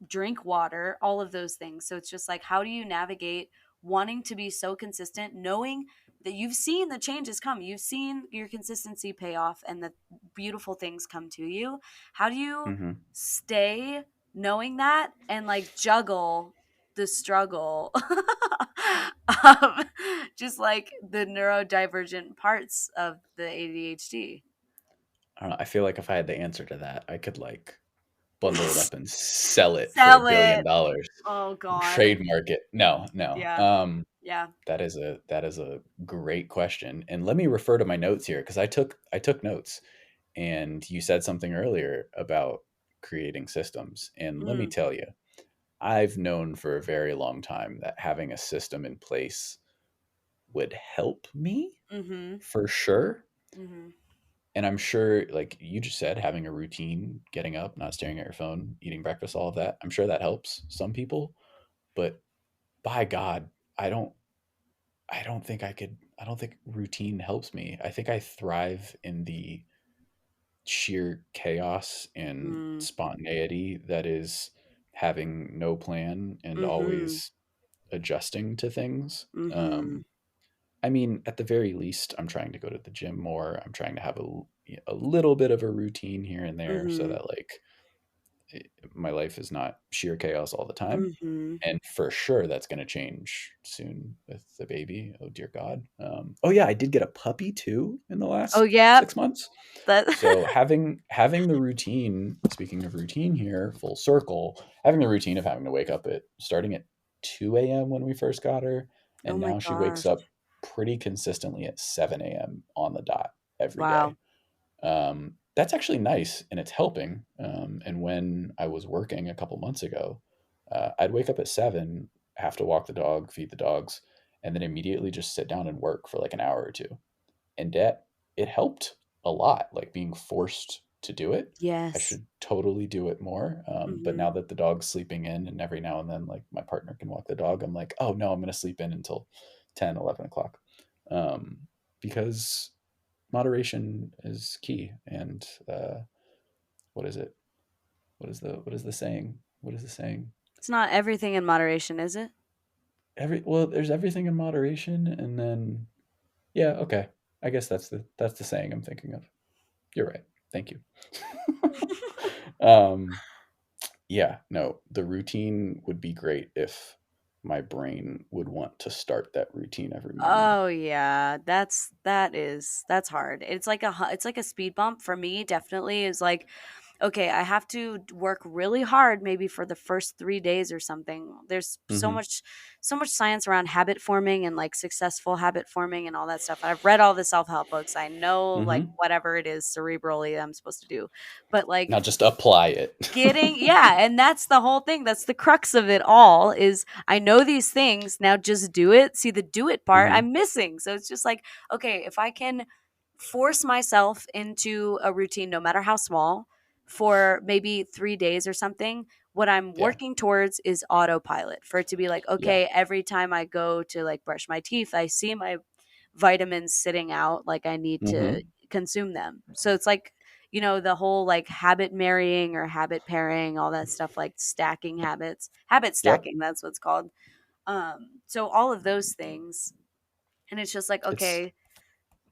drink water, all of those things. So it's just like, how do you navigate wanting to be so consistent, knowing that you've seen the changes come, you've seen your consistency pay off, and the beautiful things come to you? How do you Mm-hmm. stay knowing that and like juggle the struggle of just like the neurodivergent parts of the ADHD? I don't know. I feel like if I had the answer to that, I could like bundle it up and sell it for a Sell billion it. dollars. Oh God. Trademark it. No, no. Yeah. Yeah. That is a great question. And let me refer to my notes here because I took notes. And you said something earlier about creating systems. And let me Mm. tell you, I've known for a very long time that having a system in place would help me Mm-hmm. for sure. Mm-hmm. And I'm sure, like you just said, having a routine, getting up, not staring at your phone, eating breakfast, all of that, I'm sure that helps some people. But by God, I don't I don't think routine helps me. I think I thrive in the sheer chaos and Mm. spontaneity that is having no plan and Mhm. always adjusting to things. Mhm. I mean, at the very least, I'm trying to go to the gym more. I'm trying to have a little bit of a routine here and there so Mhm. that like my life is not sheer chaos all the time. Mhm. And for sure, that's going to change soon with the baby. Oh dear God. Oh yeah, I did get a puppy too in the Oh last yeah, 6 months. that. So having the routine. Speaking of routine here, full circle. Having the routine of having to wake up at starting at 2 a.m. when we first got her, Oh and my now she wakes gosh. up pretty consistently at 7 a.m. on the dot every day. Wow. That's actually nice and it's helping. And when I was working a couple months ago, I'd wake up at 7, have to walk the dog, feed the dogs, and then immediately just sit down and work for like an hour or two. And that it helped a lot, like being forced to do it. I Yes. should totally do it more. But Mhm. now that the dog's sleeping in and every now and then, like my partner can walk the dog, I'm like, oh no, I'm going to sleep in until 10, 11 o'clock. Um, because moderation is key. And what is it? What is the saying? What is the saying? It's not everything in moderation, is it? There's everything in moderation, and then yeah, okay. I guess that's the saying I'm thinking of. You're right. Thank you. um, yeah, no, the routine would be great if my brain would want to start that routine every morning. Oh yeah, that's hard. It's like a speed bump for me. Definitely is like, okay, I have to work really hard maybe for the first 3 days or something. There's Mm-hmm. so much science around habit forming and like successful habit forming and all that stuff. I've read all the self help books. I know like Mm-hmm. whatever it is cerebrally I'm supposed to do, but like Now just apply it. getting, yeah, and that's the whole thing, that's the crux of it all, is I know these things, now just do it. See, the do it part Mm-hmm. I'm missing. So it's just like, okay, if I can force myself into a routine, no matter how small, for maybe 3 days or something, what I'm Yeah. working towards is autopilot, for it to be like, Yeah. okay, every time I go to like brush my teeth, I see my vitamins sitting out, like I need to Mm-hmm. consume them. So it's like, the whole like habit marrying or habit pairing, all that stuff, like stacking habits, habit Yep. stacking, that's what's called. So all of those things. And it's just like, It's okay,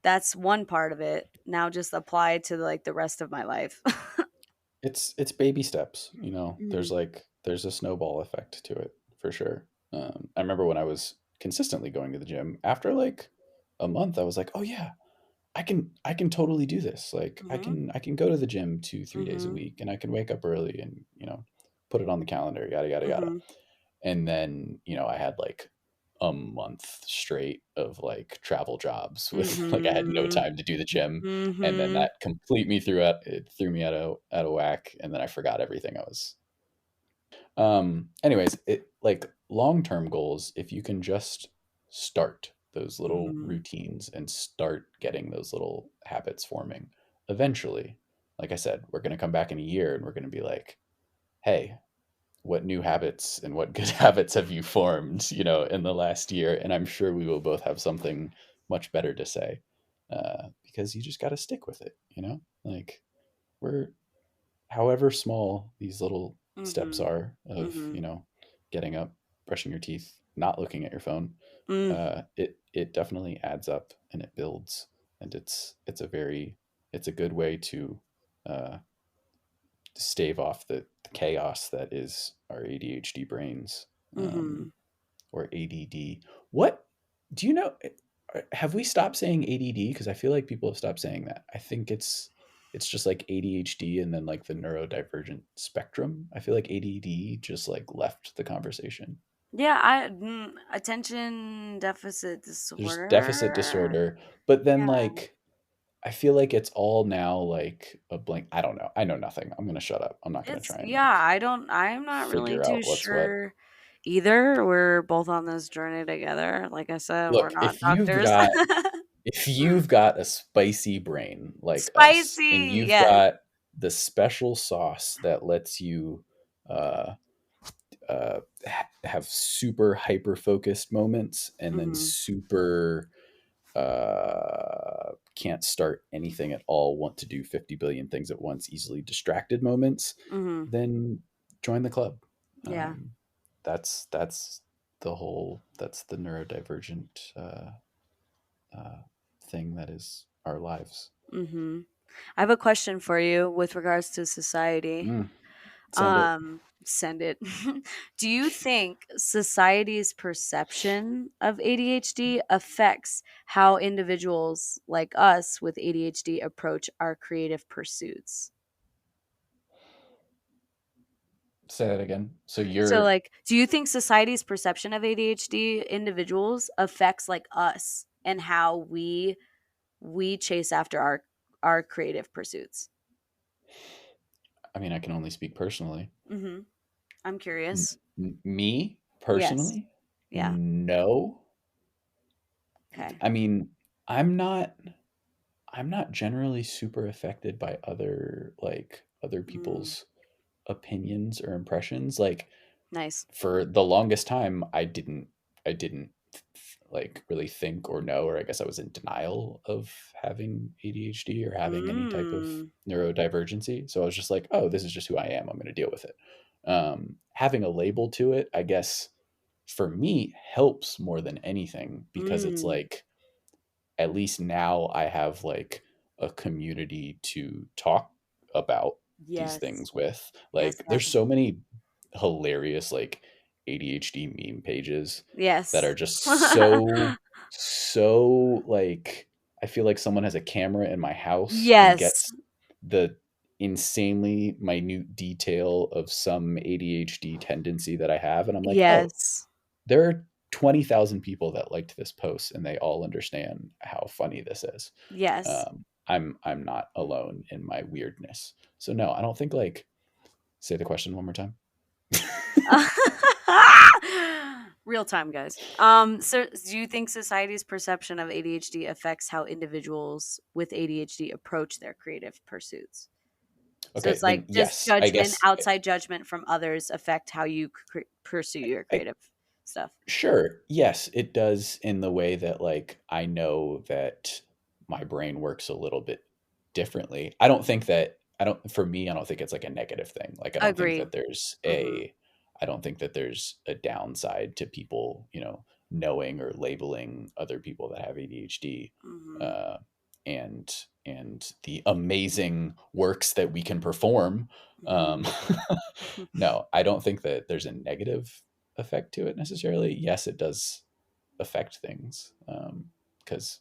that's one part of it. Now just apply to like the rest of my life. it's baby steps, there's Mhm. like there's a snowball effect to it for sure. I remember when I was consistently going to the gym, after like a month I was like, oh yeah, I can totally do this. Like Mhm. I can go to the gym 2, 3 days a Mhm. week, and I can wake up early and put it on the calendar, yada yada yada. Mhm. And then I had like a month straight of like travel jobs with like I had no Mhm. time to do the gym, and then Mhm. that completely threw me out of whack, and then I forgot everything I was. Anyways, it like long-term goals, if you can just start those little Mhm. routines and start getting those little habits forming, eventually, like I said, we're going to come back in a year and we're going to be like, hey, what new habits and what good habits have you formed, in the last year? And I'm sure we will both have something much better to say, because you just got to stick with it, like we're however small these little steps Mhm. are of, Mhm. getting up, brushing your teeth, not looking at your phone, Mm. it definitely adds up and it builds, and it's a good way to uh, stave off the chaos that is our ADHD brains, Mhm. or ADD. What do you know? Have we stopped saying ADD? Because I feel like people have stopped saying that. I think it's just like ADHD and then like the neurodivergent spectrum. I feel like ADD just like left the conversation. Yeah, attention deficit There's deficit disorder. disorder, but then Yeah. like I feel like it's all now like a blank. I don't know. I know nothing. I'm gonna shut up. I'm not gonna It's try and yeah, like I'm not really figure too out what's what. sure either. We're both on this journey together. Like I said, we're Look, not doctors. if you've got a spicy brain like us, and Spicy. you've Yes. got the special sauce that lets you uh, have super hyper focused moments, and then Mhm. super can't start anything at all, want to do 50 billion things at once, easily distracted moments, Mhm. then join the club. Yeah. That's that's the neurodivergent uh, thing that is our lives. Mhm. I have a question for you with regards to society. Mm, send it. Send it. Do you think society's perception of ADHD affects how individuals like us with ADHD approach our creative pursuits? Say that again. So So you're, like, do you think society's perception of ADHD individuals affects like us and how we chase after our creative pursuits? I mean, I can only speak personally. Mhm. I'm curious. Me Yes. personally, Yeah. no. Okay. I mean, I'm not. I'm not generally super affected by other Mm, people's opinions or impressions. Like nice. for the longest time, I didn't like really think or know, or I guess I was in denial of having ADHD or having any type of Mm. neurodivergency. So I was just like, oh, this is just who I am. I'm going to deal with it. Having a label to it, I guess, for me helps more than anything, because it's Mm. like at least now I have like a community to talk about these Yes. things with. Yes, Like there's yes. so many hilarious like ADHD meme pages that are Yes. just so like I feel like someone has a camera in my house and Yes. gets the insanely minute detail of some ADHD tendency that I have, and I'm like, "Oh, Yes. there are 20,000 people that liked this post and they all understand how funny this is." Yes. I'm not alone in my weirdness. So no, I don't think like say the question one more time. Real time, guys. So do you think society's perception of ADHD affects how individuals with ADHD approach their creative pursuits? So Okay, it's then like, does yes, I judgment, guess outside judgment from others affect how you pursue your I, creative stuff? sure. Yes, it does, in the way that like I know that my brain works a little bit differently. I don't for me I don't think it's like a negative thing. Like Agree. Hmm. I don't think that there's a downside to people, knowing or labeling other people that have ADHD, Hmm. uh and the amazing works that we can perform. Hmm. Um no, I don't think that there's a negative effect to it necessarily. Yes, it does affect things, because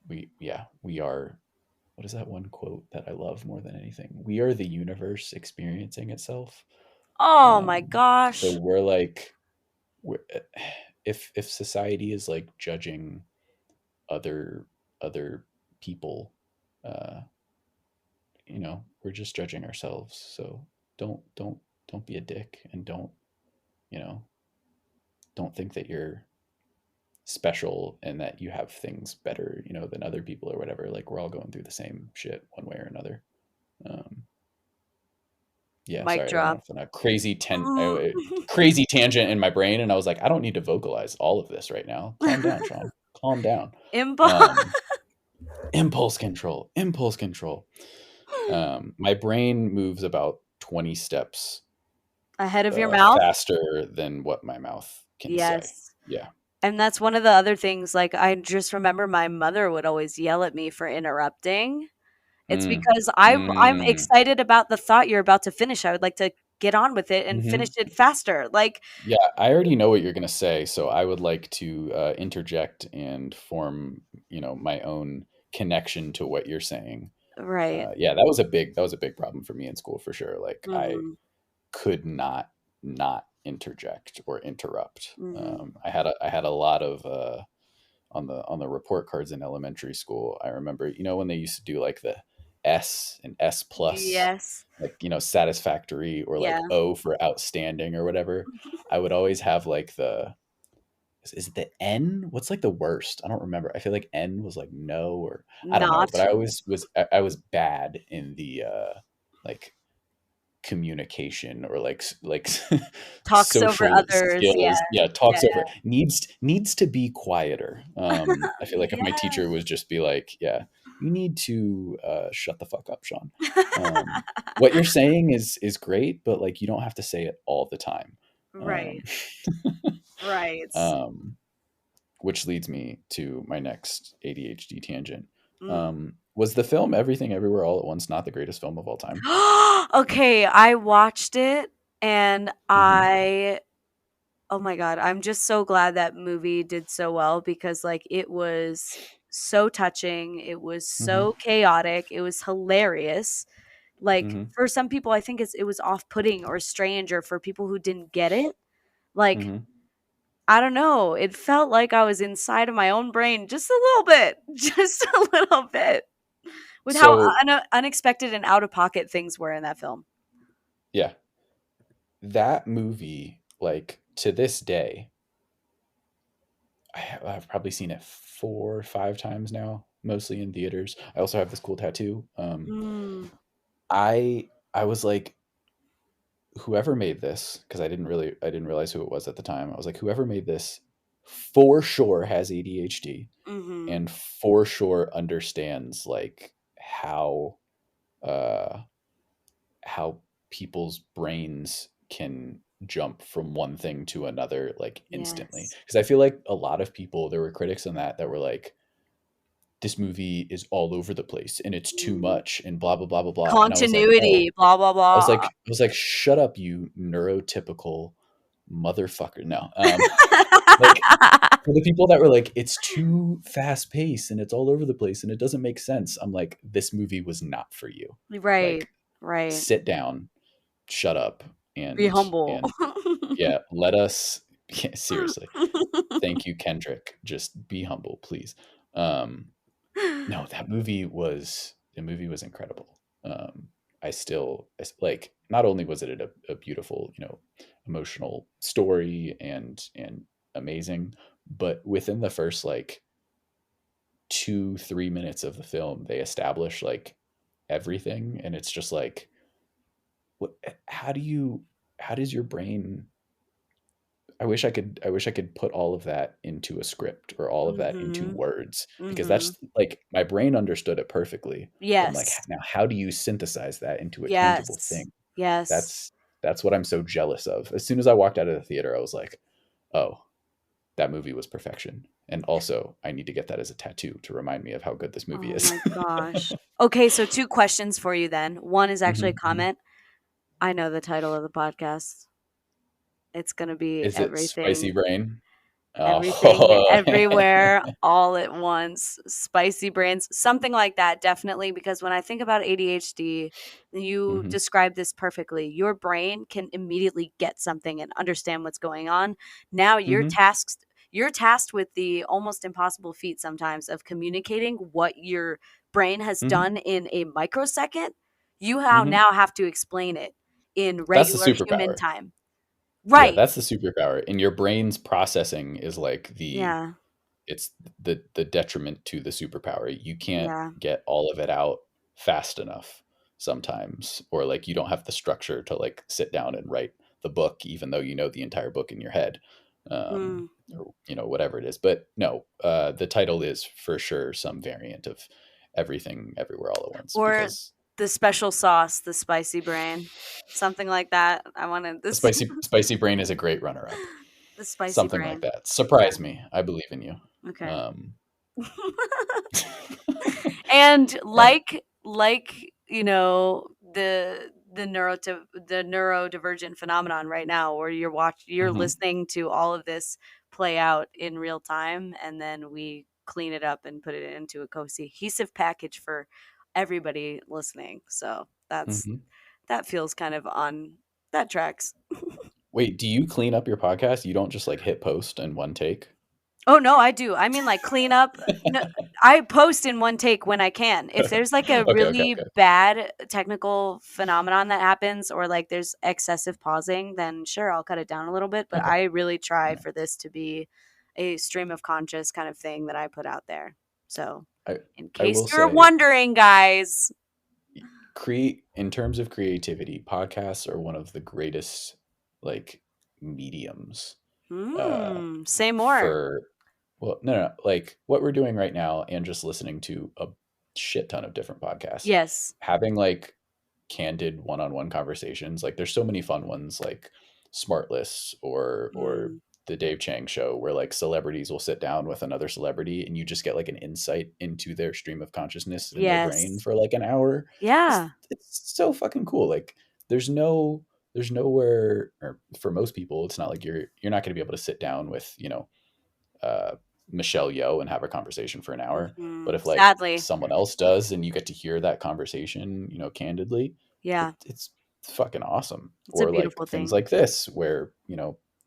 we are, what is that one quote that I love more than anything? We are the universe experiencing itself. Oh my Um, so gosh. we're like, we're, if society is like judging other other people, uh, we're just judging ourselves. So don't be a dick, and you know don't think that you're special and that you have things better, than other people or whatever. Like we're all going through the same shit one way or another. Um, yeah, Mic sorry, that went drop. off on a crazy tangent in my brain, and I was like, I don't need to vocalize all of this right now. Calm down, Sean. Calm down. Impulse. Um, impulse control. Impulse control. My brain moves about 20 steps Ahead of your mouth? faster than what my mouth can say. Yes. Yeah. And that's one of the other things, like, I just remember my mother would always yell at me for interrupting. It's Mm. because I'm Mm. excited about the thought you're about to finish. I would like to get on with it and finish Hmm. it faster. Like, Yeah, I already know what you're going to say, so I would like to interject and form, my own connection to what you're saying. right. Yeah, that was a big problem for me in school for sure. Like I Mhm. could not interject or interrupt. Mhm. I had a lot of on the report cards in elementary school. I remember, when they used to do like the S and S plus, Yes. like, satisfactory, or Yeah. like O for outstanding or whatever. I would always have like is it the N? What's like the worst? I don't remember. I feel like N was like no, or I don't know. But Not. I was bad in the like communication, or like Talks over social others. Yeah. skills. Yeah, Yeah. talks over, needs to be quieter. I feel like if my teacher Yes. would just be like, yeah, you need to shut the fuck up, Sean. What you're saying is great, but like you don't have to say it all the time. Right. um, Right. um, which leads me to my next ADHD tangent. Mm. Was the film Everything Everywhere All at Once not the greatest film of all time? Okay, I watched it and Hmm. oh my god, I'm just so glad that movie did so well because like it was so touching, it was Hmm. so chaotic, it was hilarious. Like Hmm. for some people I think it was off-putting or strange, or for people who didn't get it. Like Hmm. I don't know, it felt like I was inside of my own brain just a little bit, just a little bit. With how So unexpected and out of pocket things were in that film. yeah, that movie, like to this day, I've probably seen it 4 or 5 times now, mostly in theaters. I also have this cool tattoo. Mm, I was like, whoever made this, because I didn't realize who it was at the time. I was like, whoever made this for sure has ADHD, mhm. and for sure understands like uh how people's brains can jump from one thing to another like instantly. Yes. Because I feel like a lot of people, there were critics on that were like, this movie is all over the place and it's too Mm. much and blah blah blah blah blah. And I was like, oh, Continuity, blah, blah, I was blah. like, shut up, you neurotypical motherfucker. No, like for the people that were like, it's too fast paced and it's all over the place and it doesn't make sense. I'm like, this movie was not for you. Right, Like, right. sit down, shut up, Be and humble. yeah, let us. Yeah, seriously, thank you, Kendrick. Just be humble, please. Um, no, the movie was incredible. Like, not only was it a beautiful, emotional story and amazing, but within the first like 2-3 minutes of the film, they establish like everything, and it's just like, what? How does your brain? I wish I could put all of that into a script, or all of that into Mhm, words, because mhm. that's like my brain understood it perfectly. But I'm like, Yes. now how do you synthesize that into a tangible Yes. thing? Yes. That's what I'm so jealous of. As soon as I walked out of the theater, I was like, oh, that movie was perfection. And also, I need to get that as a tattoo to remind me of how good this movie Oh is. my gosh. Okay, so 2 questions for you then. One is actually a Mhm, mhm. comment. I know the title of the podcast. It's gonna be Is it Spicy everything. Brain? Everything, Oh. everywhere, all at once, spicy brains, something like that, definitely. Because when I think about ADHD, you Hmm. describe this perfectly. Your brain can immediately get something and understand what's going on. Now Hmm. you're tasked with the almost impossible feat sometimes of communicating what your brain has Hmm. done in a microsecond. You Hmm. now have to explain it in That's the regular human superpower. time. Yeah, Right. that's the superpower. And your brain's processing is like Yeah. it's the detriment to the superpower. You can't Yeah. get all of it out fast enough sometimes, or like you don't have the structure to like sit down and write the book, even though you know the entire book in your head, Mm. or whatever it is. But no, the title is for sure some variant of Everything Everywhere All at Once, Or because the special sauce, the spicy brain, something like that. I wanted the this spicy brain is a great runner up. the spicy Something like brain. that. Yeah. Surprise me. I believe in you. Okay. Um, And and the neurodivergent phenomenon right now where you're mhm. listening to all of this play out in real time, and then we clean it up and put it into a cohesive package for everybody listening. So Mhm. that feels kind of on that tracks. Wait, do you clean up your podcast? You don't just like hit post in one take? Oh, no, I do. I mean, like, clean up. No, I post in one take when I can. If there's, like, a Okay, okay, really okay. bad technical phenomenon that happens or, like, there's excessive pausing, then sure, I'll cut it down a little bit, but Okay. I really try Yeah. for this to be a stream of conscious kind of thing that I put out there. So, I in I case will you're say, wondering, guys. create in terms of creativity, podcasts are one of the greatest like mediums uh Say more. for, well, no, like what we're doing right now and just listening to a shit ton of different podcasts. Yes. Having like candid one-on-one conversations. Like there's so many fun ones like Smartless or Mm, the Dave Chang show where like celebrities will sit down with another celebrity and you just get like an insight into their stream of consciousness in their brain yes. for like an hour. Yeah. It's so fucking cool. Like there's no there's nowhere, or for most people it's not like you're not going to be able to sit down with, uh, Michelle Yeoh and have a conversation for an hour. But if like Sadly. someone else does and you get to hear that conversation, candidly, Yeah. it's fucking awesome. It's a Or like beautiful things thing. like this, where,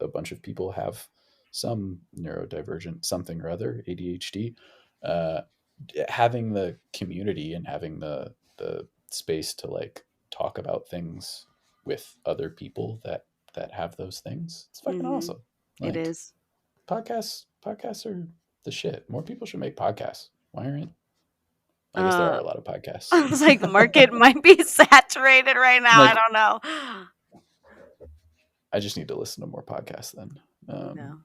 a bunch of people have some neurodivergent something or other, ADHD, uh, having the community and having the space to like talk about things with other people that have those things. It's fucking Mhm. awesome. It Like is. podcasts are the shit. More people should make podcasts. Why aren't? I guess there are Uh, a lot of podcasts. I was like, the market might be saturated right now. I Like, don't know. I just need to listen to more podcasts then. No.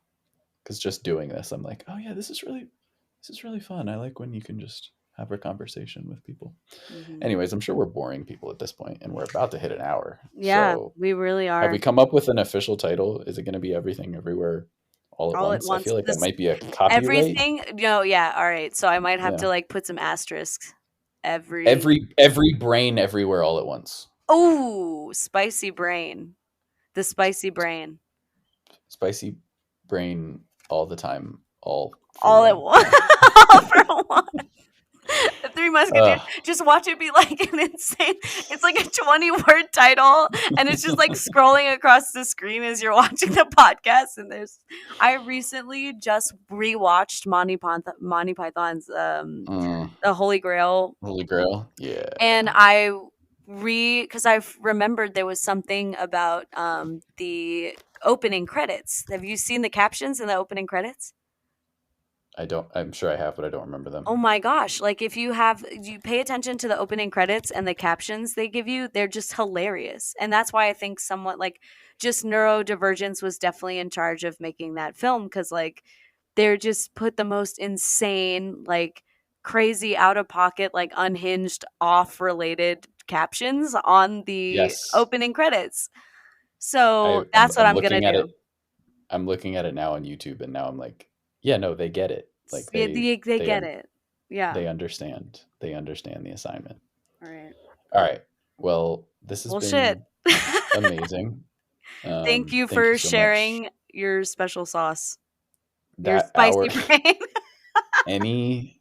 Because just doing this, I'm like, oh yeah, this is really fun. I like when you can just have a conversation with people. Hmm. Anyways, I'm sure we're boring people at this point, and we're about to hit an hour. Yeah, So, we really have we are. come up with an official title? Is it going to be Everything Everywhere All at All at Once? I once. feel like that This might be a copyright. everything. No, yeah. All right. So I might have to Yeah. like put some asterisks. Every Every brain everywhere all at once. Oh, spicy brain. The spicy brain. Spicy brain all the time, all for All at one. once. Yeah. All for one. The Three Musketeers. uh, Just watch it be like an insane. It's like a 20-word title, and it's just like scrolling across the screen as you're watching the podcast. And I recently just rewatched Monty Python's mm, The Holy Grail, Holy Grail. Yeah. and because I've remembered there was something about the opening credits. Have you seen the captions in the opening credits? I'm sure I have, but I don't remember them. Oh my gosh, like if you pay attention to the opening credits and the captions they give you, they're just hilarious. And that's why I think somewhat like just neurodivergence was definitely in charge of making that film, cuz like they're just put the most insane, like crazy out of pocket, like unhinged, off related captions on the Yes. opening credits. So I'm that's what I'm going to looking at it. do. I'm looking at it now on YouTube, and now I'm like, yeah, no, they get it. Like Yeah, they they get it. Yeah. they understand. They understand the assignment. All right. All right. Well, this has Well, shit. been amazing. Thank you Thank you for so much. sharing your special sauce. Your that spicy hour, brain. any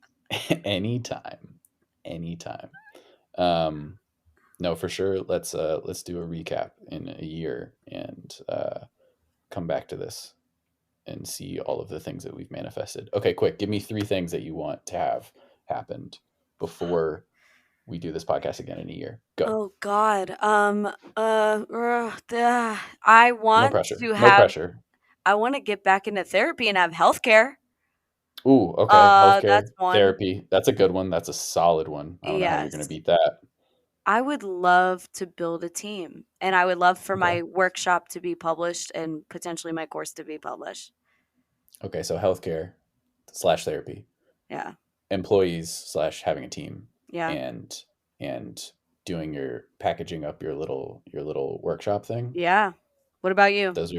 anytime. No, for sure. Let's do a recap in a year and come back to this and see all of the things that we've manifested. Okay, quick. Give me 3 things that you want to have happened before we do this podcast again in a year. Go. Oh God. I No want pressure. to No have. pressure. I want to get back into therapy and have healthcare. Ooh, okay. That's Healthcare, one. therapy. That's a good one. That's a solid one. I don't know how you're going to Yes. beat that. I would love to build a team, and I would love for Okay. my workshop to be published and potentially my course to be published. Okay. So healthcare slash therapy, Yeah. employees slash having a team, Yeah. and and doing your packaging up your little workshop thing. Yeah. What about you? Those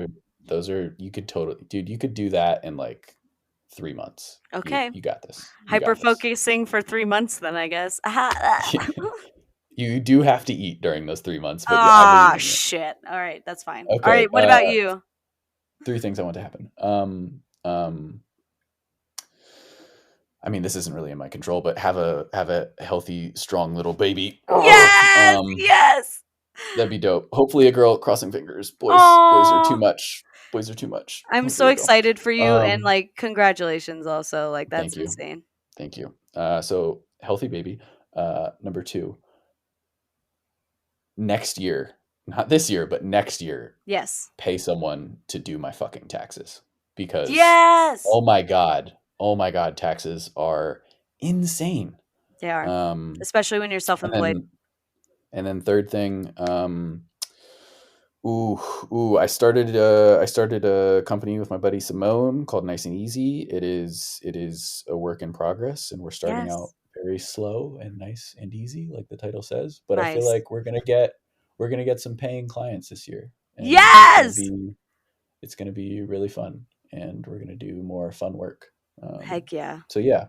are you could totally, dude. You could do that in like 3 months. You Okay. you got this. You Hyper got this. focusing for 3 months, then I guess. You do have to eat during those 3 months, but yeah, I Ah, believe in you. shit. All right, that's fine. All Okay. right, what about you? 3 things I want to happen. I mean, this isn't really in my control, but have a healthy, strong little baby. Yes, yes. That'd be dope. Hopefully, a girl. Crossing fingers. Boys are too Oh, much. Boys are too much. I'm so Hopefully, a girl. excited for you, and Um, like, congratulations. Also, like, that's thank you, insane. thank you. So healthy baby. Number 2. Next year, not this year, but next year, Yes, pay someone to do my fucking taxes because yes, oh my god, taxes are insane. they are, Um, especially when you're and self-employed. then third thing, ooh, I started a company with my buddy Simone called Nice and Easy. It is a work in progress, and we're starting out Yes, very slow and nice and easy, like the title says. But I feel nice. like we're gonna get some paying clients this year, and Yes, it's gonna be really fun, and we're gonna do more fun work. heck yeah. So yeah,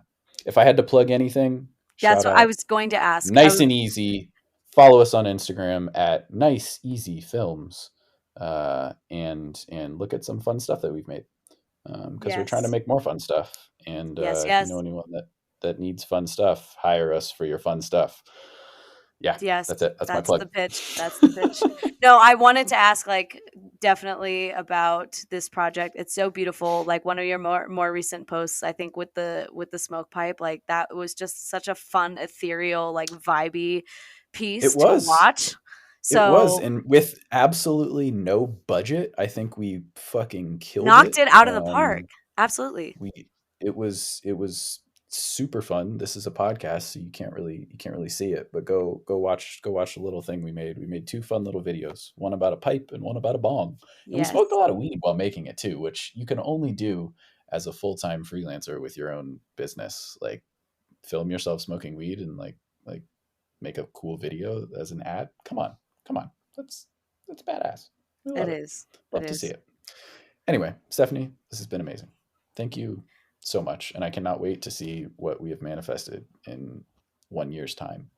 if I had to plug anything, That's shout what I out was going to ask. Nice and Easy. Follow us on Instagram at Nice Easy Films, and look at some fun stuff that we've made, because we're trying to Yes, make more fun stuff. And yes, if you know yes. anyone that needs fun stuff, hire us for your fun stuff. Yeah, Yes, that's it. That's my that's the plug. pitch. That's the pitch. No, I wanted to ask, like, definitely about this project. It's so beautiful. Like one of your more recent posts, I think with the smoke pipe, like that was just such a fun, ethereal, like vibey It piece to was. watch. It was, So and with absolutely no budget, I think we fucking killed knocked it. it out of the park. Absolutely. We it was super fun. This is a podcast, so you can't really see it, but go watch the little thing we made. We made 2 fun little videos, one about a pipe and one about a bong. And we Yes. smoked a lot of weed while making it too, which you can only do as a full-time freelancer with your own business. Like film yourself smoking weed and like make a cool video as an ad. Come on. Come on. That's badass. I It love it. is. It Love to see is. it. Anyway, Stephanie, this has been amazing. Thank you so much. And I cannot wait to see what we have manifested in 1 year's time.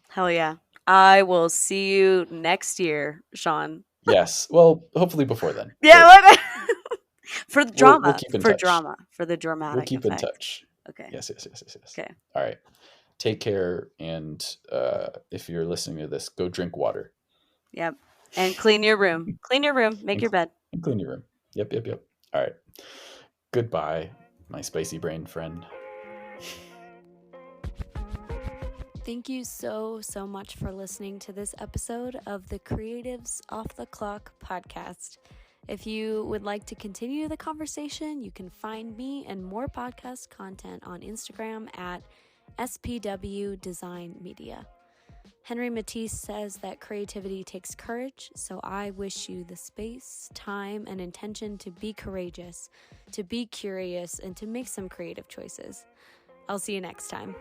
Hell yeah. I will see you next year, Sean. Yes. Well, hopefully before then. Yeah, But what? For the we'll drama. keep in For touch. drama. For the We'll dramatic keep in effect. touch. Okay. Yes, yes, yes, yes, yes. Okay. All right. Take care. And if you're listening to this, go drink water. Yep. And clean your room. Clean your room. Make And, your bed. and clean your room. Yep, yep, yep. All right. Goodbye, my spicy brain friend. Thank you so much for listening to this episode of the Creatives Off the Clock podcast. If you would like to continue the conversation, you can find me and more podcast content on Instagram at SPW Design Media. Henry Matisse says that creativity takes courage, so I wish you the space, time, and intention to be courageous, to be curious, and to make some creative choices. I'll see you next time.